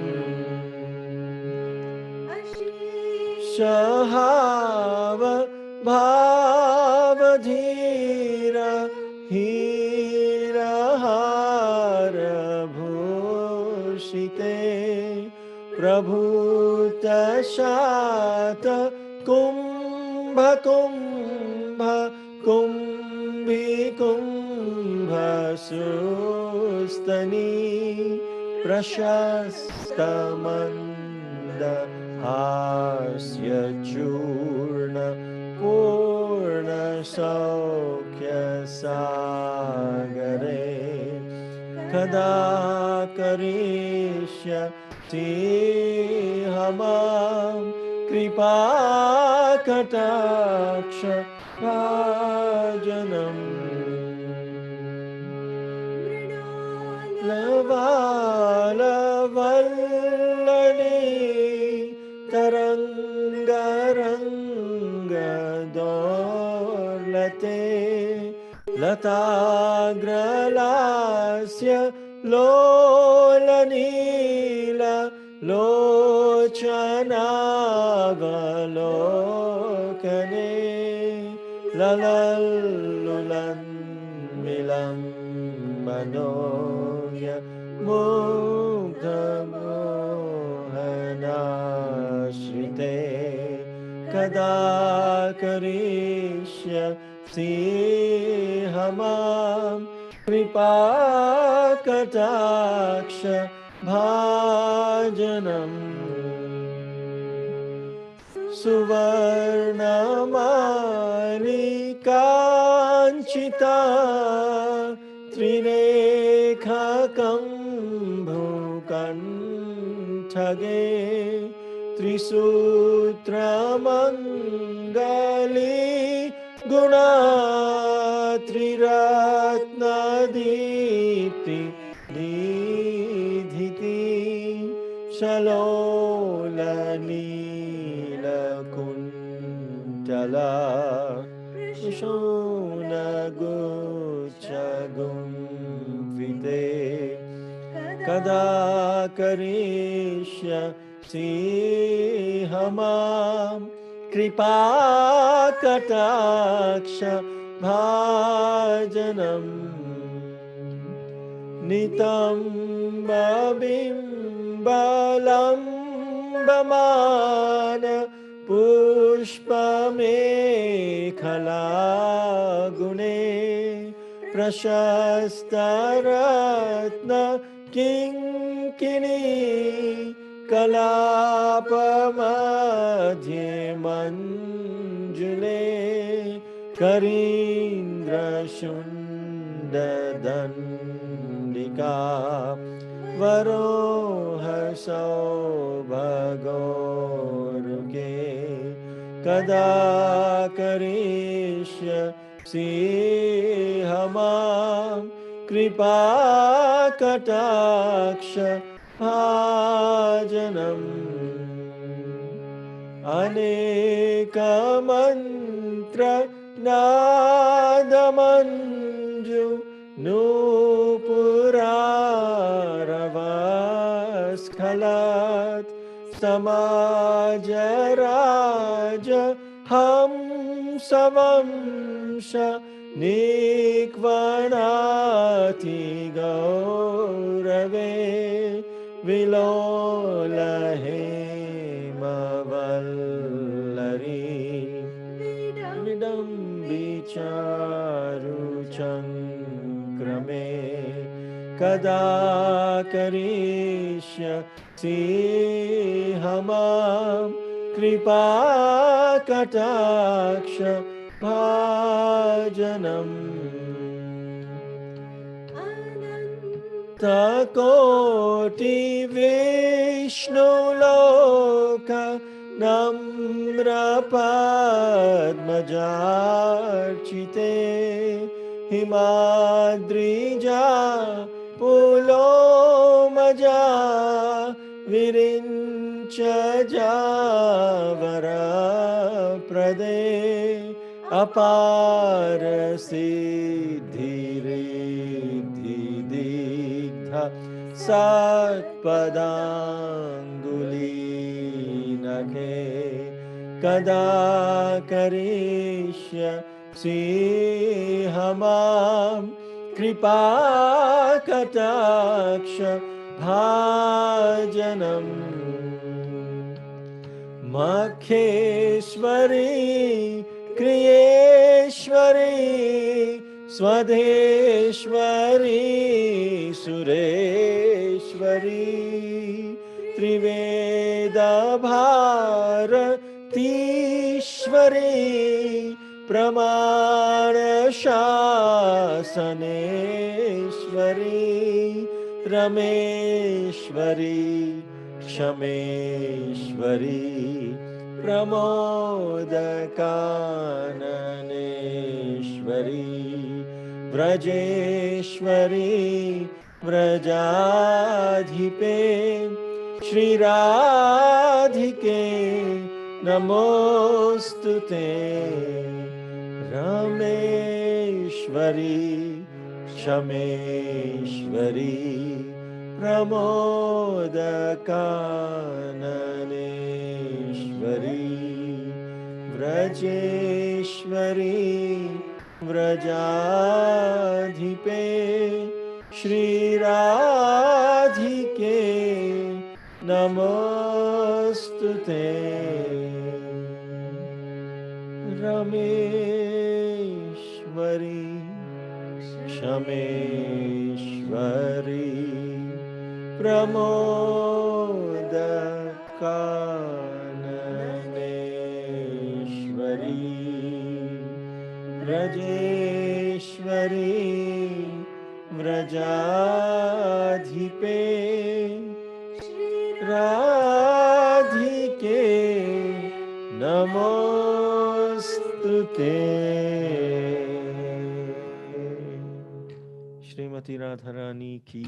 शहाव भावधीर हीरहारभूषिते प्रभूतशात कुम्भकुम्भ कुम्भिकुम्भसुस्तनी प्रशस्तमन्द हास्यचूर्ण पूर्णसौख्यसागरे कदा करिष्यसि हमां कृपाकटाक्ष भाजनम् लवालवल्लने तरङ्गरङ्गदोलते लताग्रलास्य लोलनील लोचनावलोकने ललल्लुलन्मिलं मनोज्ञ मुग्धमोहनाश्रिते कदा करिष्यसि हमां कृपाकटाक्ष भाजनम् सुवर्णमालिकाञ्चिता त्रिरेखकम्भुकण्ठगे त्रिसूत्रमङ्गली गुणा त्रिरत्नदीप्ति दीधिति शलोलनीलकुण्टला शोणगुच्छगुम्फिते कदा करिष्यसि हमां कृपाकटाक्ष भाजनम् नितम्बबिम्बलम्बमान पुष्पमेखलागुणे प्रशस्तरत्न किङ्किणी कलापमध्ये मञ्जुले करीन्द्रशुण्डदण्डिका वरोहसौभगोरुके कदा करिष्यसि हमां कृपाकटाक्ष भाजनम् अनेकमन्त्र नादमञ्जु नूपुरारवस्खलात् समाज राज हम समंश निक्वणाति गौरवे विलोलहे मवल्लरी विडम्बिचारुचङ्क्रमे कदा करिष्यसि हमां कृपा कटाक्ष भाजनम् कोटि विष्णुलोक नम्रपद्मजार्चिते हिमाद्रिजा पुलोमजा विरिञ्च जावरप्रदे अपार सिद्धिरिद्धिदिग्धा सत्पदाङ्गुलीनखे कदा करिष्यसि हमां कृपा कटाक्ष भाजनम् मखेश्वरी क्रियेश्वरी स्वधेश्वरी सुरेश्वरी त्रिवेदभारतीश्वरी प्रमाणशासनेश्वरी रमेश्वरी क्षमेश्वरी प्रमोदकाननेश्वरी व्रजेश्वरी व्रजाधिपे श्रीराधिके नमोस्तुते रमेश्वरी क्षमेश्वरी प्रमोदकाननेश्वरी व्रजेश्वरी व्रजाधिपे श्रीराधिके नमोस्तुते रमेश्वरी क्षमेश्वरी प्रमोदकाननेश्वरी व्रजेश्वरी व्रजाधिपे राधिके नमोस्तुते श्रीमती राधा रानी की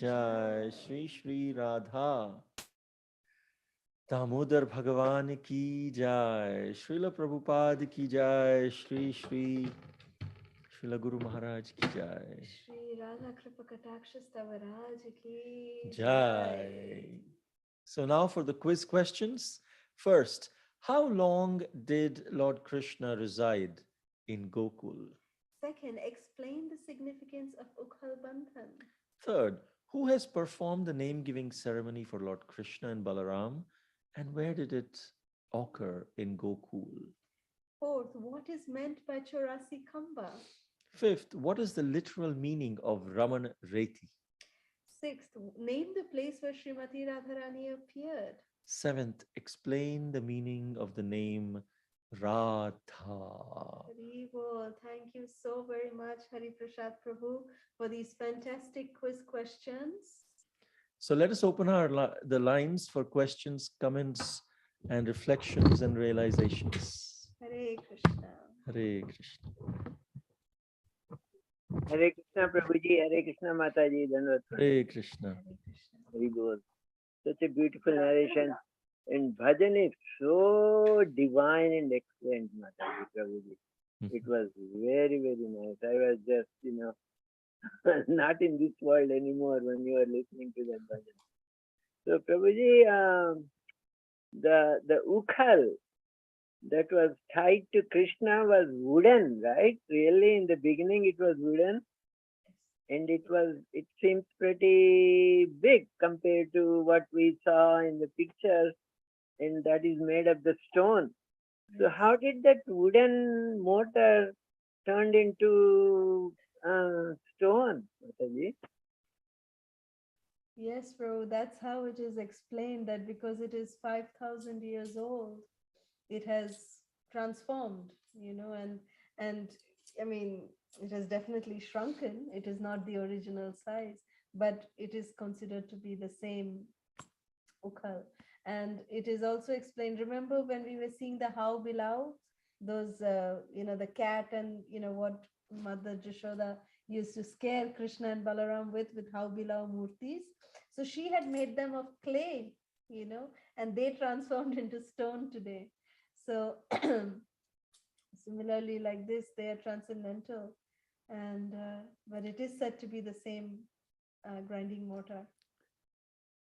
जय श्री श्री राधा दामोदर भगवान की जय श्रील प्रभुपाद की जय श्री श्री श्रील गुरु महाराज की जय श्री राधा कृपा कटाक्ष स्तवराज की जय. So now for the quiz questions. First, how long did Lord Krishna reside in Gokul? Second, explain the significance of Ukhal Bandhan. Third, who has performed the name-giving ceremony for Lord Krishna and Balaram, and where did it occur in Gokul? Fourth, what is meant by Chaurasi Khamba? Fifth, what is the literal meaning of Raman Reti? Sixth, name the place where Srimati Radharani appeared. Seventh, explain the meaning of the name Radha. Hari Bol. Thank you so very much, Hari Prasad Prabhu, for these fantastic quiz questions. So let us open the lines for questions, comments, and reflections and realizations. Hare Krishna. Hare Krishna. Hare Krishna Prabhuji, Hare Krishna Mataji, Dhanvat. Hare Krishna. Hare Krishna. Hari Bol. Such a beautiful narration. And bhajan is so divine and excellent, Mataji, Prabhuji. It was very, very nice. I was just, not in this world anymore when you are listening to that bhajan. So, Prabhuji, the Ukhal that was tied to Krishna was wooden, right? Really, in the beginning, it was wooden, and it seems pretty big compared to what we saw in the pictures, and that is made of the stone. So how did that wooden motor turned into stone, Mataji? Yes, bro, that's how it is explained, that because it is 5,000 years old, it has transformed, and I mean, it has definitely shrunken. It is not the original size, but it is considered to be the same Ukhal. And it is also explained. Remember when we were seeing the How Bilau, those, the cat, and what Mother Jashoda used to scare Krishna and Balaram with How Bilau Murtis. So she had made them of clay, and they transformed into stone today. So similarly, like this, they are transcendental, and but it is said to be the same grinding mortar.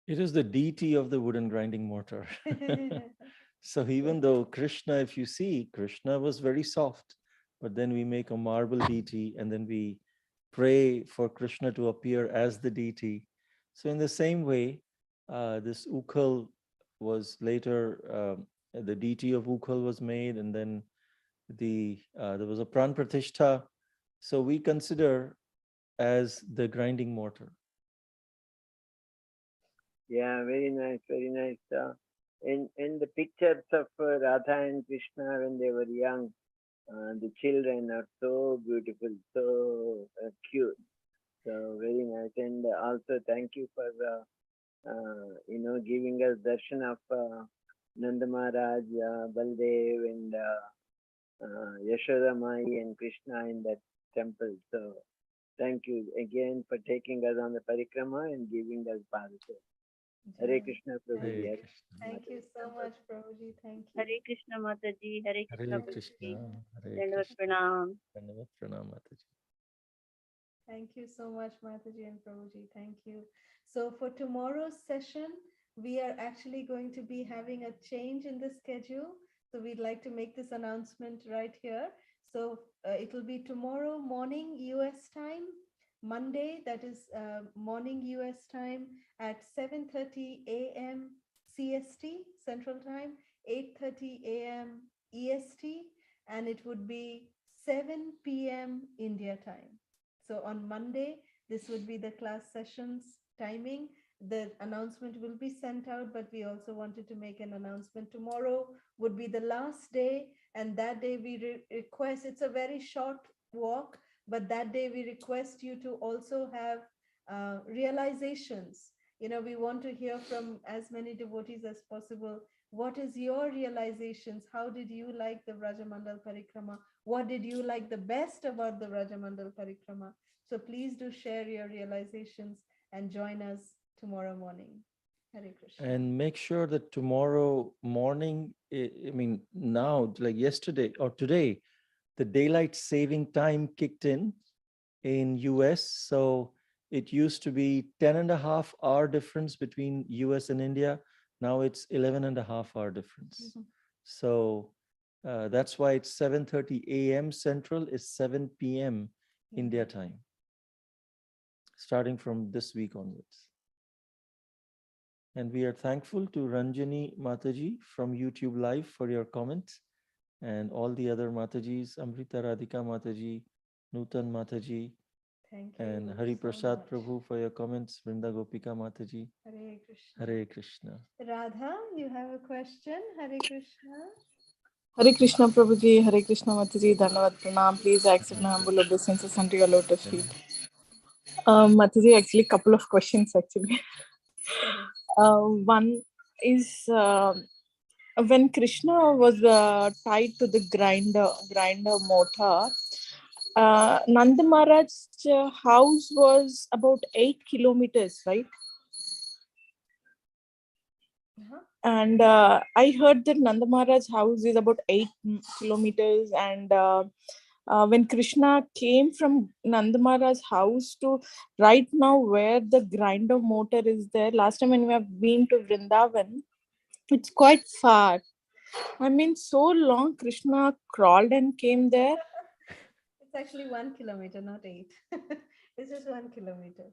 It is the deity of the wooden grinding mortar. So even though Krishna, if you see, Krishna was very soft, but then we make a marble deity and then we pray for Krishna to appear as the deity. So in the same way, this Ukhal was later, the deity of Ukhal was made, and then there was a Pran Pratishtha. So we consider as the grinding mortar. Yeah, very nice, very nice. And the pictures of Radha and Krishna when they were young, the children are so beautiful, so cute. So very nice. And also thank you for giving us darshan of Nanda Maharaj, Baldev, and Yashoda Mai and Krishna in that temple. So thank you again for taking us on the parikrama and giving us Bharata. Hare Krishna Prabhuji. Hare Hare Krishna. Thank you so much, Prabhuji. Thank you. Hare Krishna Mataji, Hare Krishna Hare Prabhuji, Krishna. Hare Dandavat Krishna. Pranam. Dandavat Pranam, Mataji. Thank you so much, Mataji and Prabhuji. Thank you. So for tomorrow's session, we are actually going to be having a change in the schedule. So we'd like to make this announcement right here. So it will be tomorrow morning US time, Monday, that is morning US time at 7:30 a.m. CST, Central Time, 8:30 a.m. EST, and it would be 7 p.m. India time. So on Monday, this would be the class sessions timing. The announcement will be sent out, but we also wanted to make an announcement. Tomorrow would be the last day, and that day we request, it's a very short walk, but that day we request you to also have realizations. We want to hear from as many devotees as possible. What is your realizations? How did you like the Vrajamandal Parikrama? What did you like the best about the Vrajamandal Parikrama? So please do share your realizations and join us tomorrow morning. Hare Krishna. And make sure that tomorrow morning, I mean, now, like yesterday or today, the daylight saving time kicked in US. So it used to be 10.5 hour difference between US and India. Now it's 11.5 hour difference. Mhm. So that's why it's 7:30 a.m. Central is 7 p.m. India time, starting from this week onwards. And we are thankful to Ranjani Mataji from YouTube Live for your comments, and all the other Matajis, Amrita Radhika Mataji, Nutan Mataji, Thank you. and Hari so Prasad much. Prabhu for your comments, Vrinda Gopika Mataji. Hare Krishna. Hare Krishna. Radha, you have a question? Hare Krishna. Hare Krishna Prabhuji, Hare Krishna Mataji, Dandavat Pranam. Please accept my humble obeisances unto your lotus feet. Mataji, actually, couple of questions actually. One is when Krishna was tied to the grinder motor, Nanda Maharaj's house was about 8 kilometers, right? Uh-huh. And I heard that Nanda Maharaj's house is about 8 kilometers, and when Krishna came from Nanda Maharaj's house to right now where the grinder motor is there, last time when we have been to Vrindavan, It's quite far. I mean, so long Krishna crawled and came there. It's actually 1 kilometer, not 8. It's just 1 kilometer.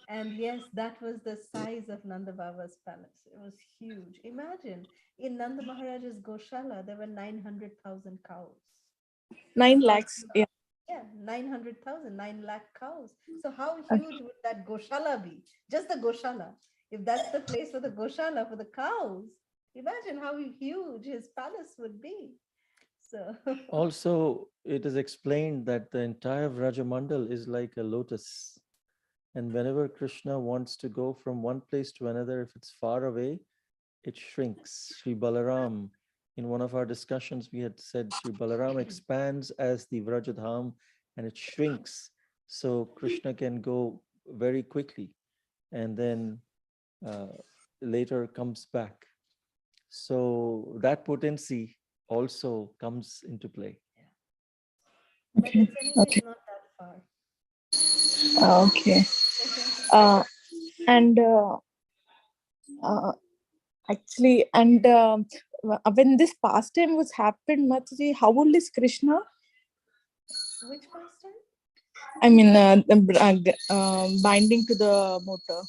And yes, that was the size of Nanda Baba's palace. It was huge. Imagine in Nanda Maharaj's Goshala, there were 900,000 cows. 9 lakhs. Yeah. Yeah, 900,000, 9 lakh cows. So how huge would that Goshala be? Just the Goshala. If that's the place for the Goshala, for the cows, imagine how huge his palace would be. So Also, it is explained that the entire Vrajamandal is like a lotus. And whenever Krishna wants to go from one place to another, if it's far away, it shrinks. Sri Balaram, in one of our discussions, we had said Sri Balaram expands as the Vrajadham and it shrinks. So Krishna can go very quickly and then later comes back. So that potency also comes into play. but it's anyway not that far. Okay. And actually, and when this pastime was happened, Mataji, how old is Krishna? Which pastime? I mean, binding to the motor.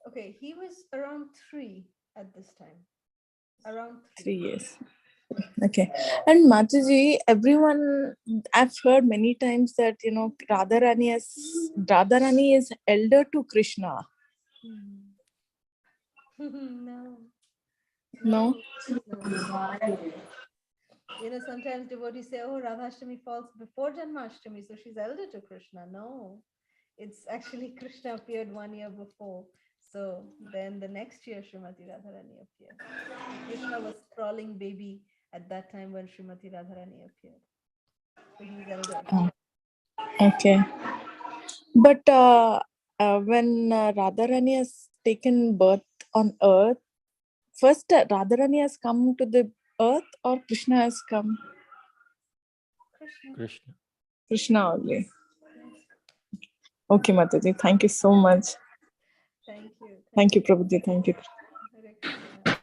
Okay, he was around 3 at this time. Around 3 years. Okay. And Mataji, everyone, I've heard many times that, Radharani is elder to Krishna. No. No? Sometimes devotees say, oh, Radhashtami falls before Janmashtami, so she's elder to Krishna. No, it's actually Krishna appeared 1 year before. So then the next year, Srimati Radharani appeared. Krishna was crawling baby at that time when Srimati Radharani appeared. So he's elder. Okay. But when Radharani has taken birth on earth, first Radharani has come to the earth or Krishna has come? Krishna. Krishna only. Okay, Mataji. Thank you so much. Thank you. Thank you, Prabhuji. Thank you. Hare Krishna.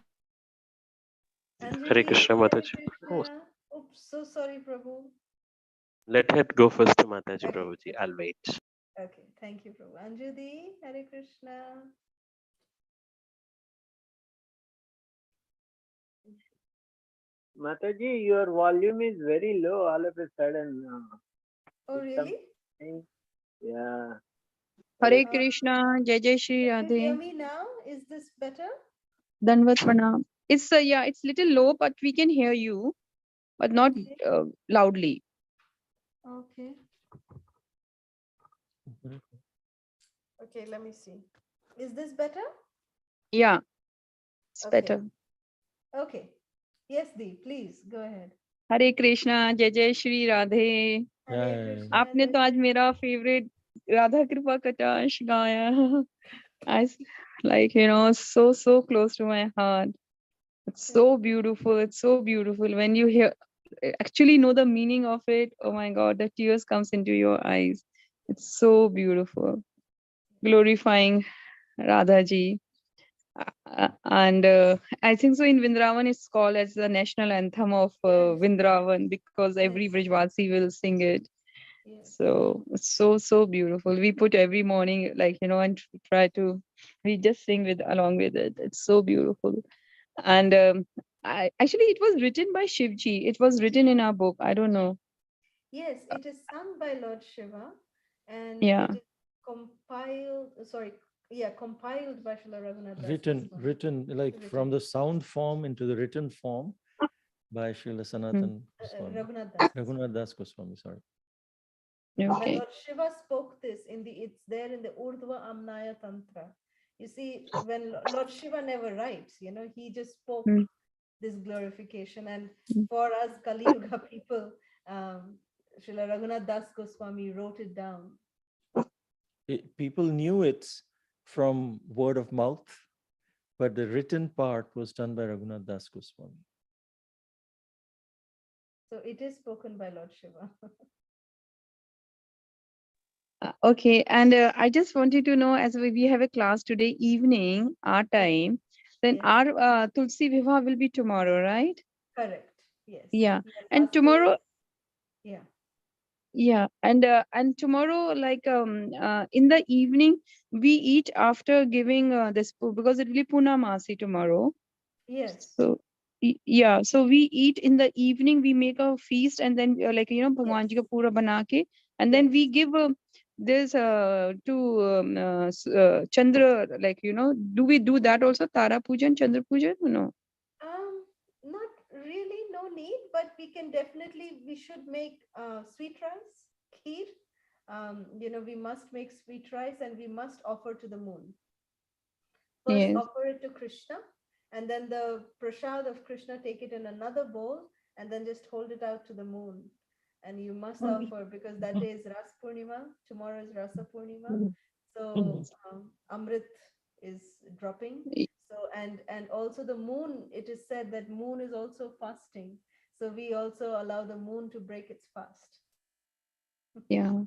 Hare Krishna, Hare Mataji. Oh, Krishna. Oops, so sorry, Prabhu. let it go first, Mataji, Okay, Prabhuji. okay. I'll wait. Okay, thank you, Prabhu. Anjali, Hare Krishna. Mataji, your volume is very low all of a sudden. Oh, really? Yeah. Hare Krishna, Jai Jai Shri Can you hear Radhe, me now? Is this better? Danvat Pranam. It's yeah, it's little low, but we can hear you, but not loudly. Okay. Okay, let me see. Is this better? Yeah, it's Okay. better. Okay. Yes, Dee, please go ahead. Hare Krishna, Jai Jai Shri Radhe. Hare Krishna. आपने तो आज मेरा favorite Radha कृपा कटाक्ष गाया. So close to my heart. It's so beautiful. It's so beautiful when you actually know the meaning of it. Oh my God, the tears comes into your eyes. It's so beautiful. Glorifying Radha ji. And I think so in Vrindavan it's called as the national anthem of Vrindavan because every Brijvasi will sing it. So it's so beautiful. We put every morning and we just sing along with it. It's so beautiful. And actually it was written by Shivji. It was written in our book. I don't know. Yes, it is sung by Lord Shiva and Yeah. it is compiled by Srila Raghunath Das Written like from the sound form into the written form by Srila Sanatan Goswami. Raghunath Das Goswami, sorry. When Okay. Lord Shiva spoke this it's there in the Urdhva Amnaya Tantra. You see, when Lord Shiva never writes, he just spoke this glorification. And for us Kali Yuga people, Srila Raghunath Das Goswami wrote it down. People knew it from word of mouth, but the written part was done by Raghunath Das Goswami. So it is spoken by Lord Shiva. Okay, and I just wanted to know, as we have a class today evening, our time, Then Yes. our Tulsi Vivaha will be tomorrow, right? Correct. Yes. Yeah. We are And fasting. tomorrow, Yeah. yeah, and tomorrow, like in the evening, we eat after giving this because it will be Punamasi tomorrow. Yes. So yeah, so we eat in the evening. We make a feast, and then like Bhagwan ji ka pura bana ke, and then Yes. we give this to Chandra, like do we do that also? Tara Pujan, Chandra Pujan? No. Not really, no need, but we can definitely, we should make sweet rice, kheer. We must make sweet rice and we must offer to the moon. First, Yes. offer it to Krishna, and then the prasad of Krishna, take it in another bowl, and then just hold it out to the moon. And you must offer, because that day is Ras Purnima. Tomorrow is Rasa Purnima. So Amrit is dropping. So and also the moon. It is said that moon is also fasting. So we also allow the moon to break its fast. Yeah.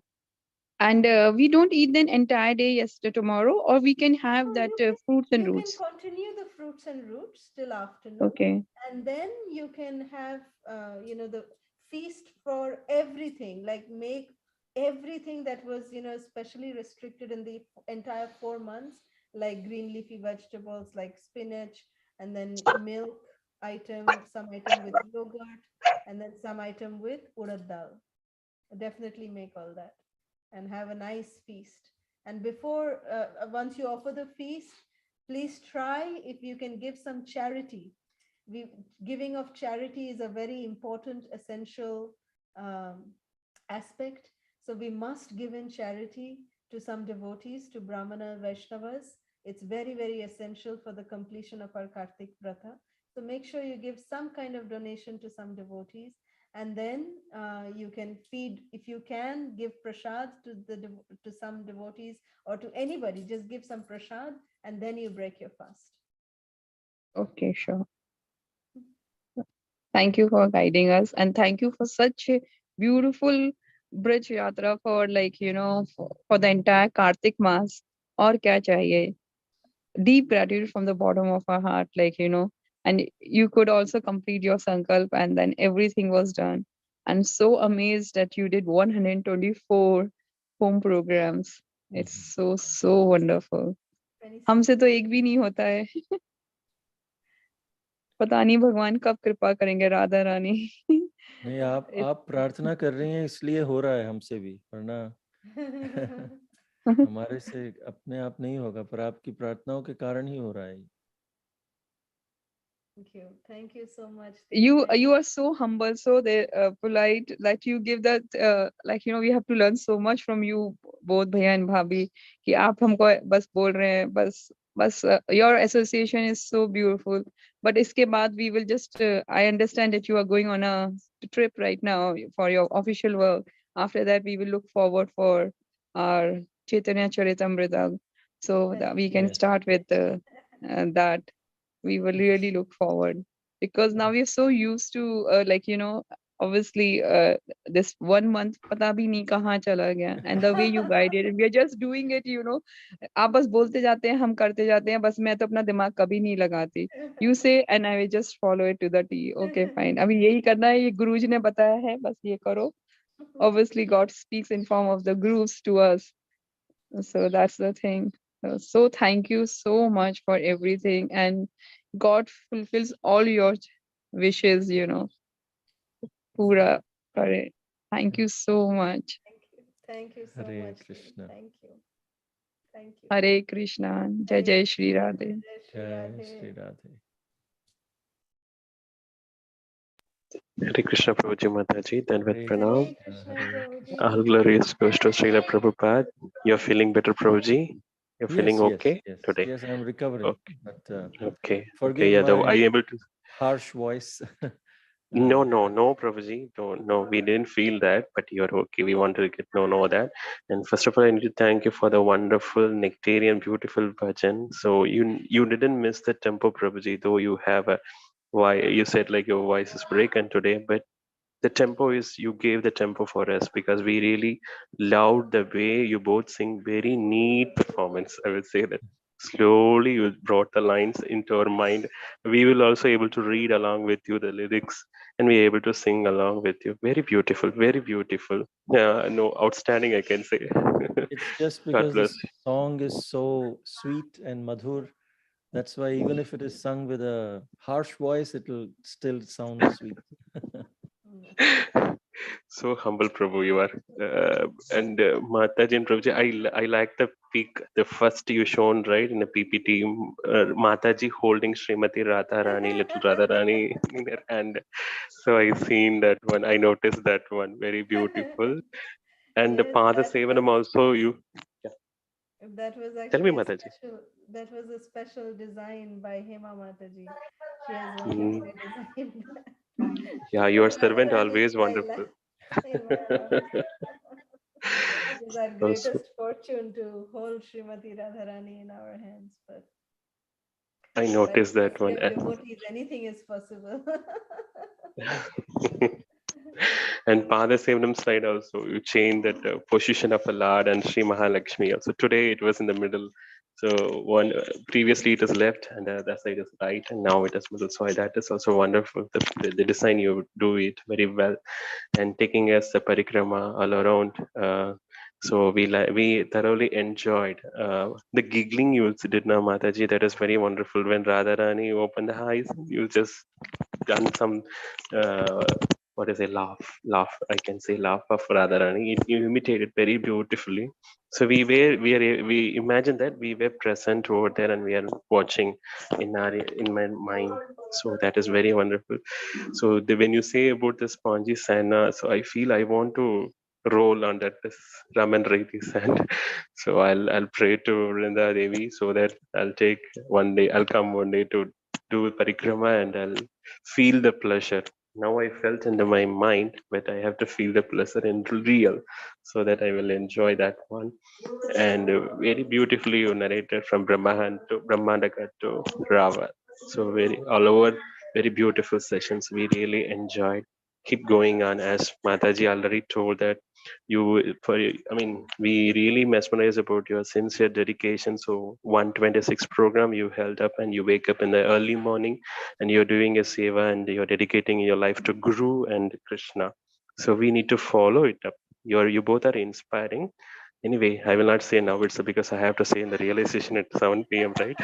And we don't eat the entire day yesterday tomorrow, or we can have No, that fruits and you can roots. continue the fruits and roots till afternoon, Okay. and then you can have the feast for everything, like make everything that was specially restricted in the entire 4 months, like green leafy vegetables like spinach, and then milk item, some item with yogurt, and then some item with urad dal. Definitely make all that and have a nice feast. And before, once you offer the feast, please try if you can give some charity. Giving of charity is a very important, essential aspect. So we must give in charity to some devotees, to Brahmana Vaishnavas. It's very, very essential for the completion of our Kartik Vrata. So make sure you give some kind of donation to some devotees, and then you can feed, if you can give prasad to some devotees or to anybody, just give some prasad, and then you break your fast. Okay, sure. Thank you for guiding us, and thank you for such a beautiful bridge yatra for for the entire Kartik Mass. Aur kya chahiye? Deep gratitude from the bottom of our heart, and you could also complete your sankalp, and then everything was done. I'm so amazed that you did 124 home programs. It's so wonderful. 26. हमसे तो एक भी नहीं होता है. पता नहीं भगवान कब कृपा करेंगे राधा रानी. नहीं, आप प्रार्थना कर रही हैं इसलिए हो रहा है हमसे भी, वरना हमारे से अपने आप नहीं होगा, पर आपकी प्रार्थनाओं के कारण ही हो रहा है. Thank you so much. You are so humble, so polite, that you give that we have to learn so much from you both, भैया and भाभी, कि आप हमको बस बोल रहे हैं, बस your association is so beautiful. But इसके बाद we will just I understand that you are going on a trip right now for your official work. After that we will look forward for our Chaitanya Charitamrita, so that we can start with that. We will really look forward, because now we're so used to obviously this 1 month pata bhi nahi kahan chala gaya, and the way you guided, and we are just doing it, आप बस बोलते जाते हैं, हम करते जाते हैं, बस मैं तो अपना दिमाग कभी नहीं लगाती. You say and I will just follow it to the T. Okay, fine. अभी यही करना है, ये गुरुजी ने बताया है, बस ये करो. Obviously God speaks in form of the gurus to us, so that's the thing. So thank you so much for everything, and God fulfills all your wishes, pura kare. Thank you so much. Thank you so Hare much. Krishna. Thank you. Hare Krishna. Jai Jai Shri Radhe. Jai Shri Radhe. Hare Krishna Prabhuji Mataji, then with Hare Pranam. Krishna, Hare Prabhuji. All glories goes to Srila Prabhupada. You're feeling better, Prabhuji? You're feeling okay today? Yes, I'm recovering. Okay. But Okay. forgive Yeah, my are you able to? harsh voice. No, Prabhuji. No, we didn't feel that, but you're okay. We want to get know that. And first of all, I need to thank you for the wonderful, nectarian, beautiful bhajan. So you didn't miss the tempo, Prabhuji, though you have a why you said like your voice is breaking today, but the tempo is you gave the tempo for us because we really loved the way you both sing. Very neat performance, I would say that. slowly you brought the lines into our mind. We will also able to read along with you the lyrics and be able to sing along with you. Very beautiful, very beautiful. Yeah, no, outstanding, I can say. It's just God because the bless. song is so sweet and madhur. That's why even if it is sung with a harsh voice, it'll still sound sweet. So humble, Prabhu, you are. And Mataji and Prabhuji, I like the peak, the first you shown, right, in the PPT, Mataji holding Srimati Radha Rani, little Radha Rani in her hand. So I seen that one. I noticed that one. Very beautiful. And the Yes, Pada Sevanam also, you. Yeah. that was Tell me, actually Mataji. a special design by Hema Mataji. She has Mm, wonderfully designed yeah, your Srimati servant Radharani's always style wonderful. in my arms. It is our Also, greatest fortune to hold Srimati Radharani in our hands, but I by the noticed that mercy one. of devotees, anything is possible. And Pada Sevanam side also, you change that position of a Lord and Sri Mahalakshmi. Also today it was in the middle. So one previously it is left and the other side is right, and now it is middle. So that is also wonderful. The design you do it very well, and taking us the parikrama all around. So we thoroughly enjoyed the giggling you did now, Mataji. That is very wonderful. When Radharani opened the eyes, you just done some what is a laugh, I can say laugh of Radharani. You imitated very beautifully. So we imagine that we were present over there and we are watching in my mind. So that is very wonderful. So when you say about the spongy sana, so I feel I want to roll on that this Raman Reti sand. So I'll pray to Vrinda Devi so that I'll come one day to do parikrama and I'll feel the pleasure. Now I felt into my mind, but I have to feel the pleasure in real so that I will enjoy that one. And very beautifully you narrated from Brahman to Brahmanda Ghat to Raval. So very all over, very beautiful sessions. We really enjoyed. Keep going on, as Mataji already told that we really mesmerized about your sincere dedication. So 126 program you held up, and you wake up in the early morning and you're doing a seva and you're dedicating your life to Guru and Krishna. So we need to follow it up. You both are inspiring. Anyway, I will not say now. It's because I have to say in the realization at 7 p.m. Right?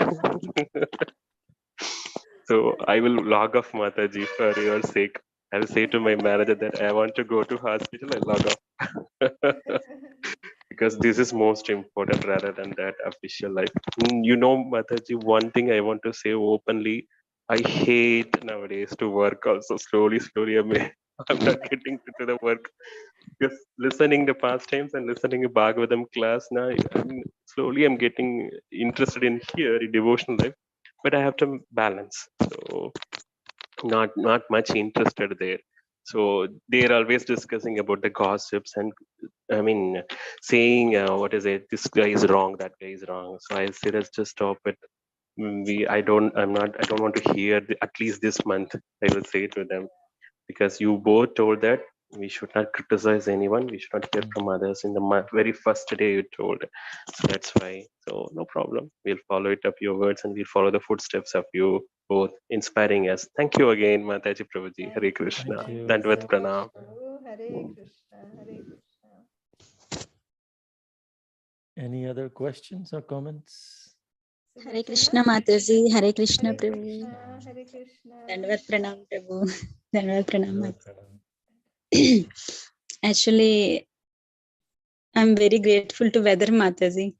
So I will log off, Mataji, for your sake. I will say to my manager that I want to go to hospital and log off. Because this is most important rather than that official life. You know, Mataji, one thing I want to say openly, I hate nowadays to work also. Slowly, I'm not getting to the work. Because listening the pastimes and listening to Bhagavatam class now, slowly I'm getting interested in here in devotional life, but I have to balance. So not much interested there. So they're always discussing about the gossips and I mean saying what is it? This guy is wrong, that guy is wrong. So I say let's just stop it. I don't want to hear at least this month. I will say to them because you both told that we should not criticize anyone, we should not hear from others in the very first day you told. So that's why. So no problem. We'll follow it up your words and we'll follow the footsteps of you both inspiring us. Thank you again, Mataji Prabhuji. Hare Thank you. Krishna. Thank Thank you. you Dandvat so Thank much, Pranam. Prabhu. Hare Krishna. Hare Krishna. Any other questions or comments? Hare Sulochana? Krishna Mataji, Hare Krishna Hare Prabhu. Krishna. Hare Krishna. Dandavat Pranam Prabhu. Dandavat Pranam Dandavat Mataji. pranam. Actually, I'm very grateful to Weather Mataji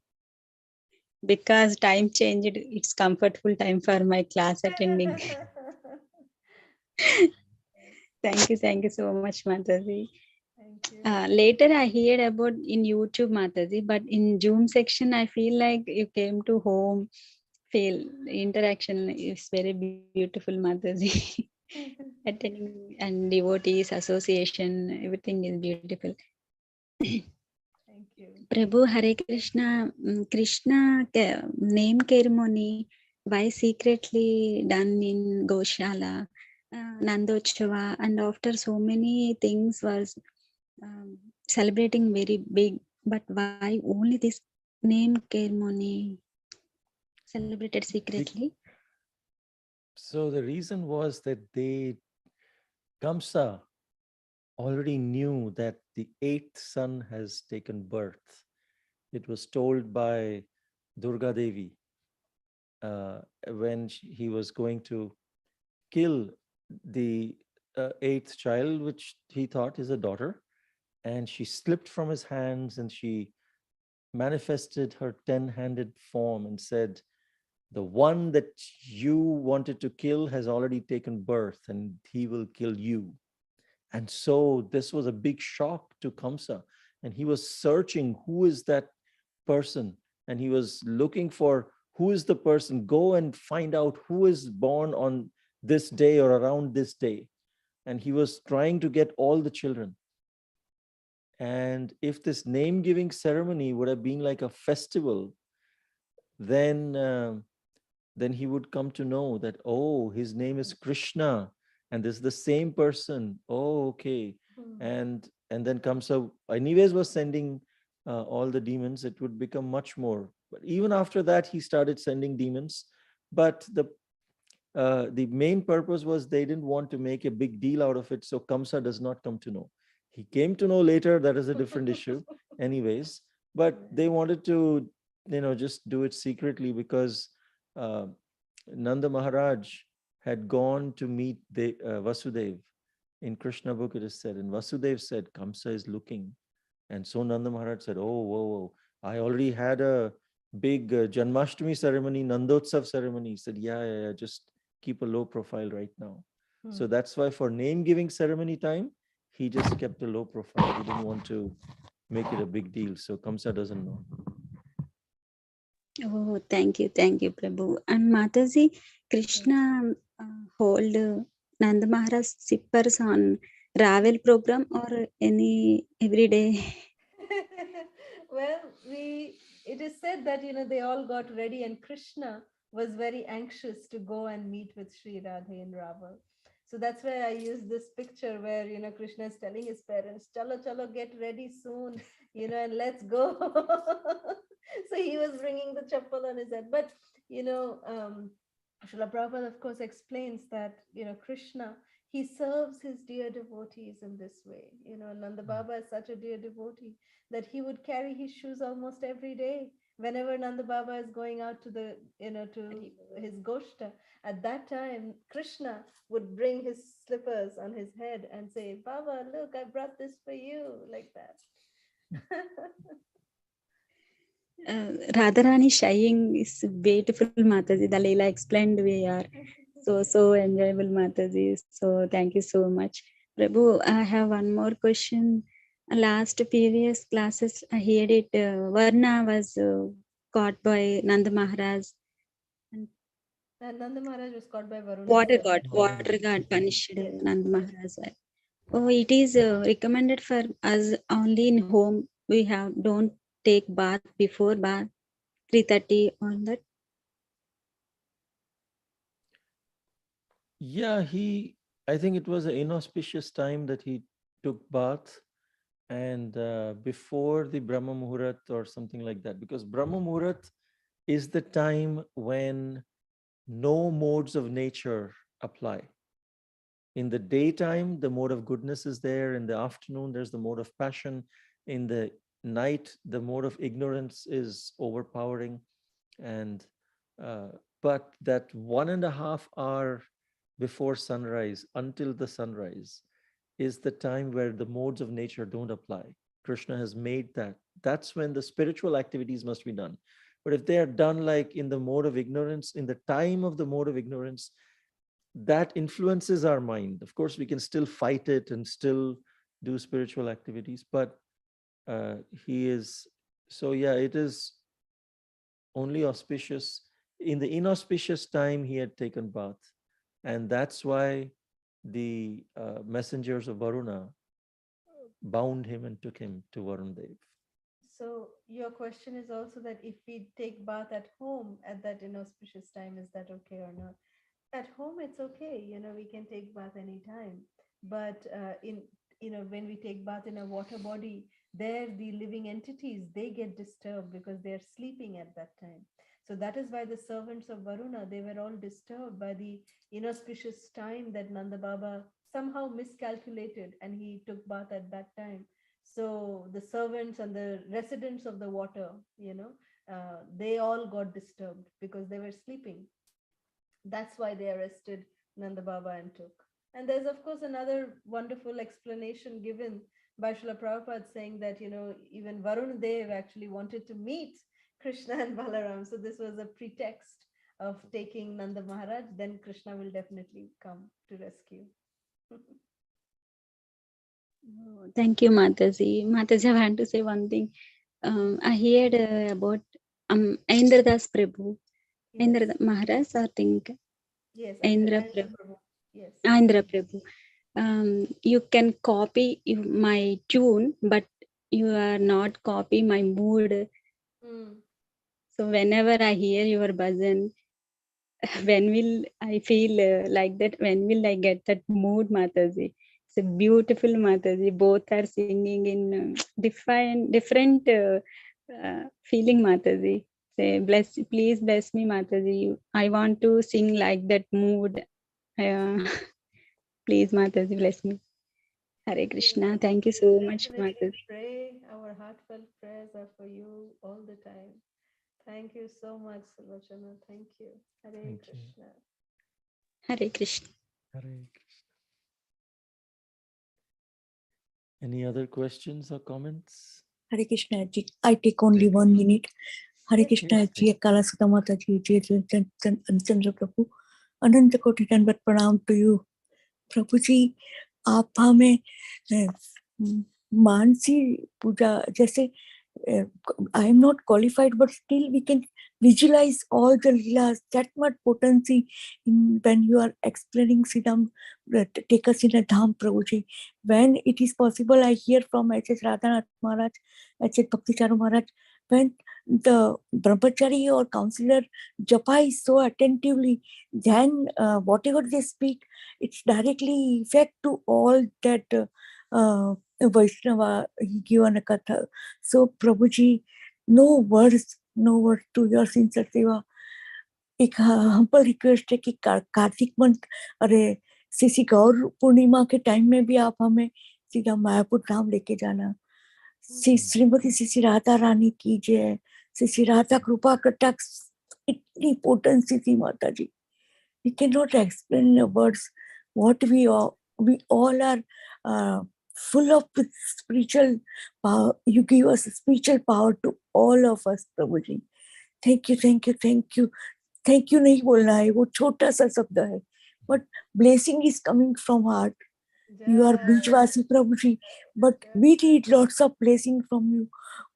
because time changed. It's comfortable time for my class attending. Thank you so much, Mataji. Thank you. Later, I heard about in YouTube, Mataji, but in Zoom section, I feel like you came to home. Feel interaction is very beautiful, Mataji. Attending and devotees association, everything is beautiful. Thank you. Prabhu, Hare Krishna, Krishna name ceremony, why secretly done in Goshala, Nandochava, and after so many things was celebrating very big, but why only this name ceremony? celebrated secretly? So the reason was that Kamsa already knew that the eighth son has taken birth. It was told by Durga Devi when he was going to kill the eighth child, which he thought is a daughter. And she slipped from his hands and she manifested her 10-handed form and said, the one that you wanted to kill has already taken birth and he will kill you. And so this was a big shock to Kamsa. And he was searching who is that person. And he was looking for who is the person. Go and find out who is born on this day or around this day. And he was trying to get all the children. And if this name giving ceremony would have been like a festival, then he would come to know that, oh, his name is Krishna and this is the same person. Oh, okay. And then Kamsa anyways was sending all the demons. It would become much more. But even after that, he started sending demons. But the main purpose was they didn't want to make a big deal out of it. So Kamsa does not come to know. He came to know later. That is a different issue anyways. But they wanted to, just do it secretly because Nanda Maharaj had gone to meet Vasudev. In Krishna book it is said, and Vasudev said, Kamsa is looking. And so Nanda Maharaj said, oh, whoa, I already had a big Janmashtami ceremony, Nandotsav ceremony. He said, yeah, just keep a low profile right now. So that's why for name giving ceremony time, he just kept a low profile. He didn't want to make it a big deal. So Kamsa doesn't know. Oh, thank you, Prabhu. And Mataji, Krishna hold Nanda Maharaj sippers on Ravel program or any everyday? Well, it is said that they all got ready and Krishna was very anxious to go and meet with Sri Radha in Raval. So that's why I use this picture where Krishna is telling his parents, chalo chalo, get ready soon, and let's go. So he was bringing the chappal on his head. But Srila Prabhupada, of course, explains that Krishna, he serves his dear devotees in this way. Nanda Baba is such a dear devotee that he would carry his shoes almost every day. Whenever Nanda Baba is going out to to his goshta, at that time, Krishna would bring his slippers on his head and say, Baba, look, I brought this for you, like that. Radharani shying is beautiful, Mataji. The Lila explained we are so enjoyable, Mataji. So thank you so much. Prabhu, I have one more question. Last previous classes, I heard it, Varna was caught by Nanda Maharaj. And Nanda Maharaj was caught by Varuna. Water god punished Nanda Maharaj. Oh, it is recommended for us only in home. We don't take bath before bath 3:30 on that. Yeah, I think it was an inauspicious time that he took bath and before the Brahma Muhurat or something like that, because Brahma Muhurat is the time when no modes of nature apply. In the daytime, the mode of goodness is there. In the afternoon, there's the mode of passion. In the night, the mode of ignorance is overpowering. And but that 1.5 hour before sunrise until the sunrise is the time where the modes of nature don't apply. Krishna has made that. That's when the spiritual activities must be done. But if they are done like in the mode of ignorance, in the time of the mode of ignorance, that influences our mind. Of course, we can still fight it and still do spiritual activities, but it is only auspicious. In the inauspicious time, he had taken bath. And that's why the messengers of Varuna bound him and took him to Varun Dev. So your question is also that if we take bath at home at that inauspicious time, is that okay or not? At home, it's okay. We can take bath anytime. But when we take bath in a water body, there the living entities, they get disturbed because they're sleeping at that time. So that is why the servants of Varuna, they were all disturbed by the inauspicious time that Nanda Baba somehow miscalculated and he took bath at that time. So the servants and the residents of the water, they all got disturbed because they were sleeping. That's why they arrested Nanda Baba and took. And there's, of course, another wonderful explanation given by Srila Prabhupada saying that, even Varun Dev actually wanted to meet Krishna and Balaram. So this was a pretext of taking Nanda Maharaj. Then Krishna will definitely come to rescue. Oh, thank you, Mataji. Mataji, I want to say one thing. I heard about Aindradas Prabhu. Yes. Indra Maharaj, I think. Yes, Indra Indra Prabhu. Prabhu. Yes. Indra Prabhu. You can copy my tune, but you are not copy my mood. Mm. So whenever I hear your bhajan, when will I feel like that? When will I get that mood, Mataji? It's a beautiful Mataji. Both are singing in different feeling, Mataji. Say, please bless me, Mataji. I want to sing like that mood. Please, Mataji, bless me. Hare Krishna. Thank you so much, Definitely Mataji. pray. Our heartfelt prayers are for you all the time. Thank you so much, Sulochana. Thank you. Hare Thank you. Krishna. Hare Krishna. Hare Krishna. Any other questions or comments? Hare Krishna ji. I take only 1 minute. Hare Krishna Yes, ji, Kala Sutta Mata ji, Chandra Prabhu. अनंत कोटि दंडवत प्रणाम to you प्रभु जी। आप हमें मानसी पूजा जैसे I am not qualified, but still we can visualize all the Leelas, that much potency in when you are explaining Siddham, take us in a Dham, Prabhuji. When it is possible, I hear from H.S. Radhanath Maharaj, H.S. Bhakti Charu Maharaj, when the brahmachari or counselor Japa is so attentively, then whatever they speak, it's directly effect to all that Vaishnava he given a katha. So Prabhuji, no words to your sincere seva. एक humble request है कि Kartik month अरे CC गौर पूर्णिमा के time में भी आप हमें सीधा मायापुर धाम लेके जाना। श्रीमती श्री राधा रानी की जय, श्री राधा कृपा कटाक्ष, इतनी पोटेंसी थी माता जी। We cannot explain in words what we all are full of spiritual power. You give us spiritual power to all of us, Prabhuji. Thank you, thank you, thank you. Thank you नहीं बोलना है, वो छोटा सा शब्द है, but blessing is coming from heart. You are Bijwasi, Prabhuji, but we need lots of blessing from you.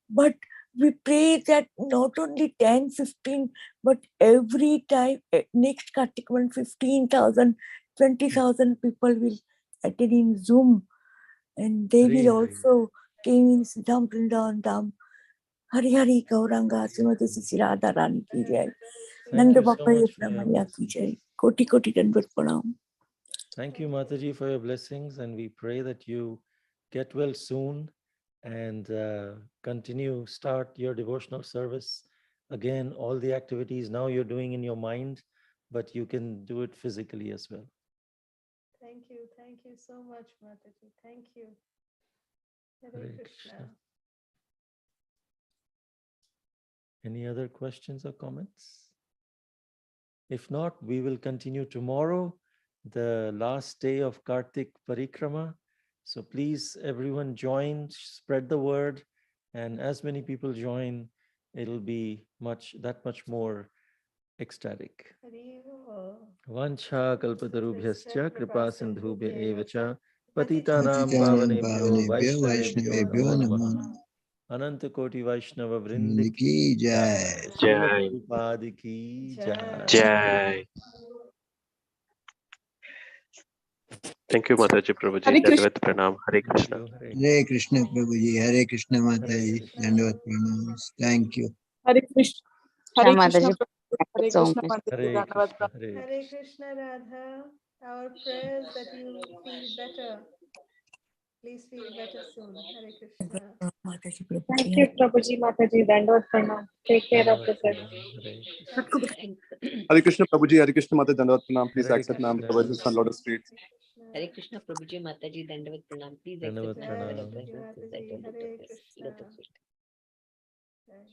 But we pray that not only 10, 15, but every time, next Kartik 15,000, 20,000 people will attend in Zoom. And they will also came in Siddham Vrindavan Dham. Hari Hari Gauranga, Srimati Sri Radha Rani ki jai. Nanda Bappa Yamaya ki jai. Koti Koti Dandavat Pranam. Thank you, Mataji, for your blessings, and we pray that you get well soon and start your devotional service. Again, all the activities now you're doing in your mind, but you can do it physically as well. Thank you so much, Mataji. Thank you. Hare Hare Krishna. Krishna. Any other questions or comments? If not, we will continue tomorrow, the last day of Kartik Parikrama. So please, everyone join, spread the word, and as many people join, it'll be that much more ecstatic. Vancha kalpatarubhyascha kripa sindhubhya evacha patitanam pavanebhyo vaishnavebhyo namo namaha. Ananta Koti Vaishnava Vrindi ki jai. Srimad Prabhupada ki jai. Jai. Thank you, Mataji Prabhuji. Hare Krishna. Dandavat Pranam. Hare Krishna. Hare Krishna Prabhuji, Hare Krishna Mataji, Krishna. Dandavat Pranam. Thank you. Hare Krishna. Hare Krishna. Mataji, Hare so Krishna. much. Hare Krishna. Hare Hare Krishna, Radha. Our prayers that you feel better. Please feel better soon. Hare Krishna. Mataji, Thank Prabhuji. you, Prabhuji, Mataji. Dandavad Pranam. Take care of Dandavad yourself. pranam. Hare Krishna. Hare Krishna, Prabhuji. Hare Krishna, Mata Dandavat Pranam. Please Hare accept Nam Krishna. Prabhuji on Lotus Street. Hare Krishna, Prabhuji, Mataji, Dandavat Pranam. Please accept Dandavad my Jai humble pranam. Shri obeisances at Mataji. your Hare Krishna. lotus feet. Jai.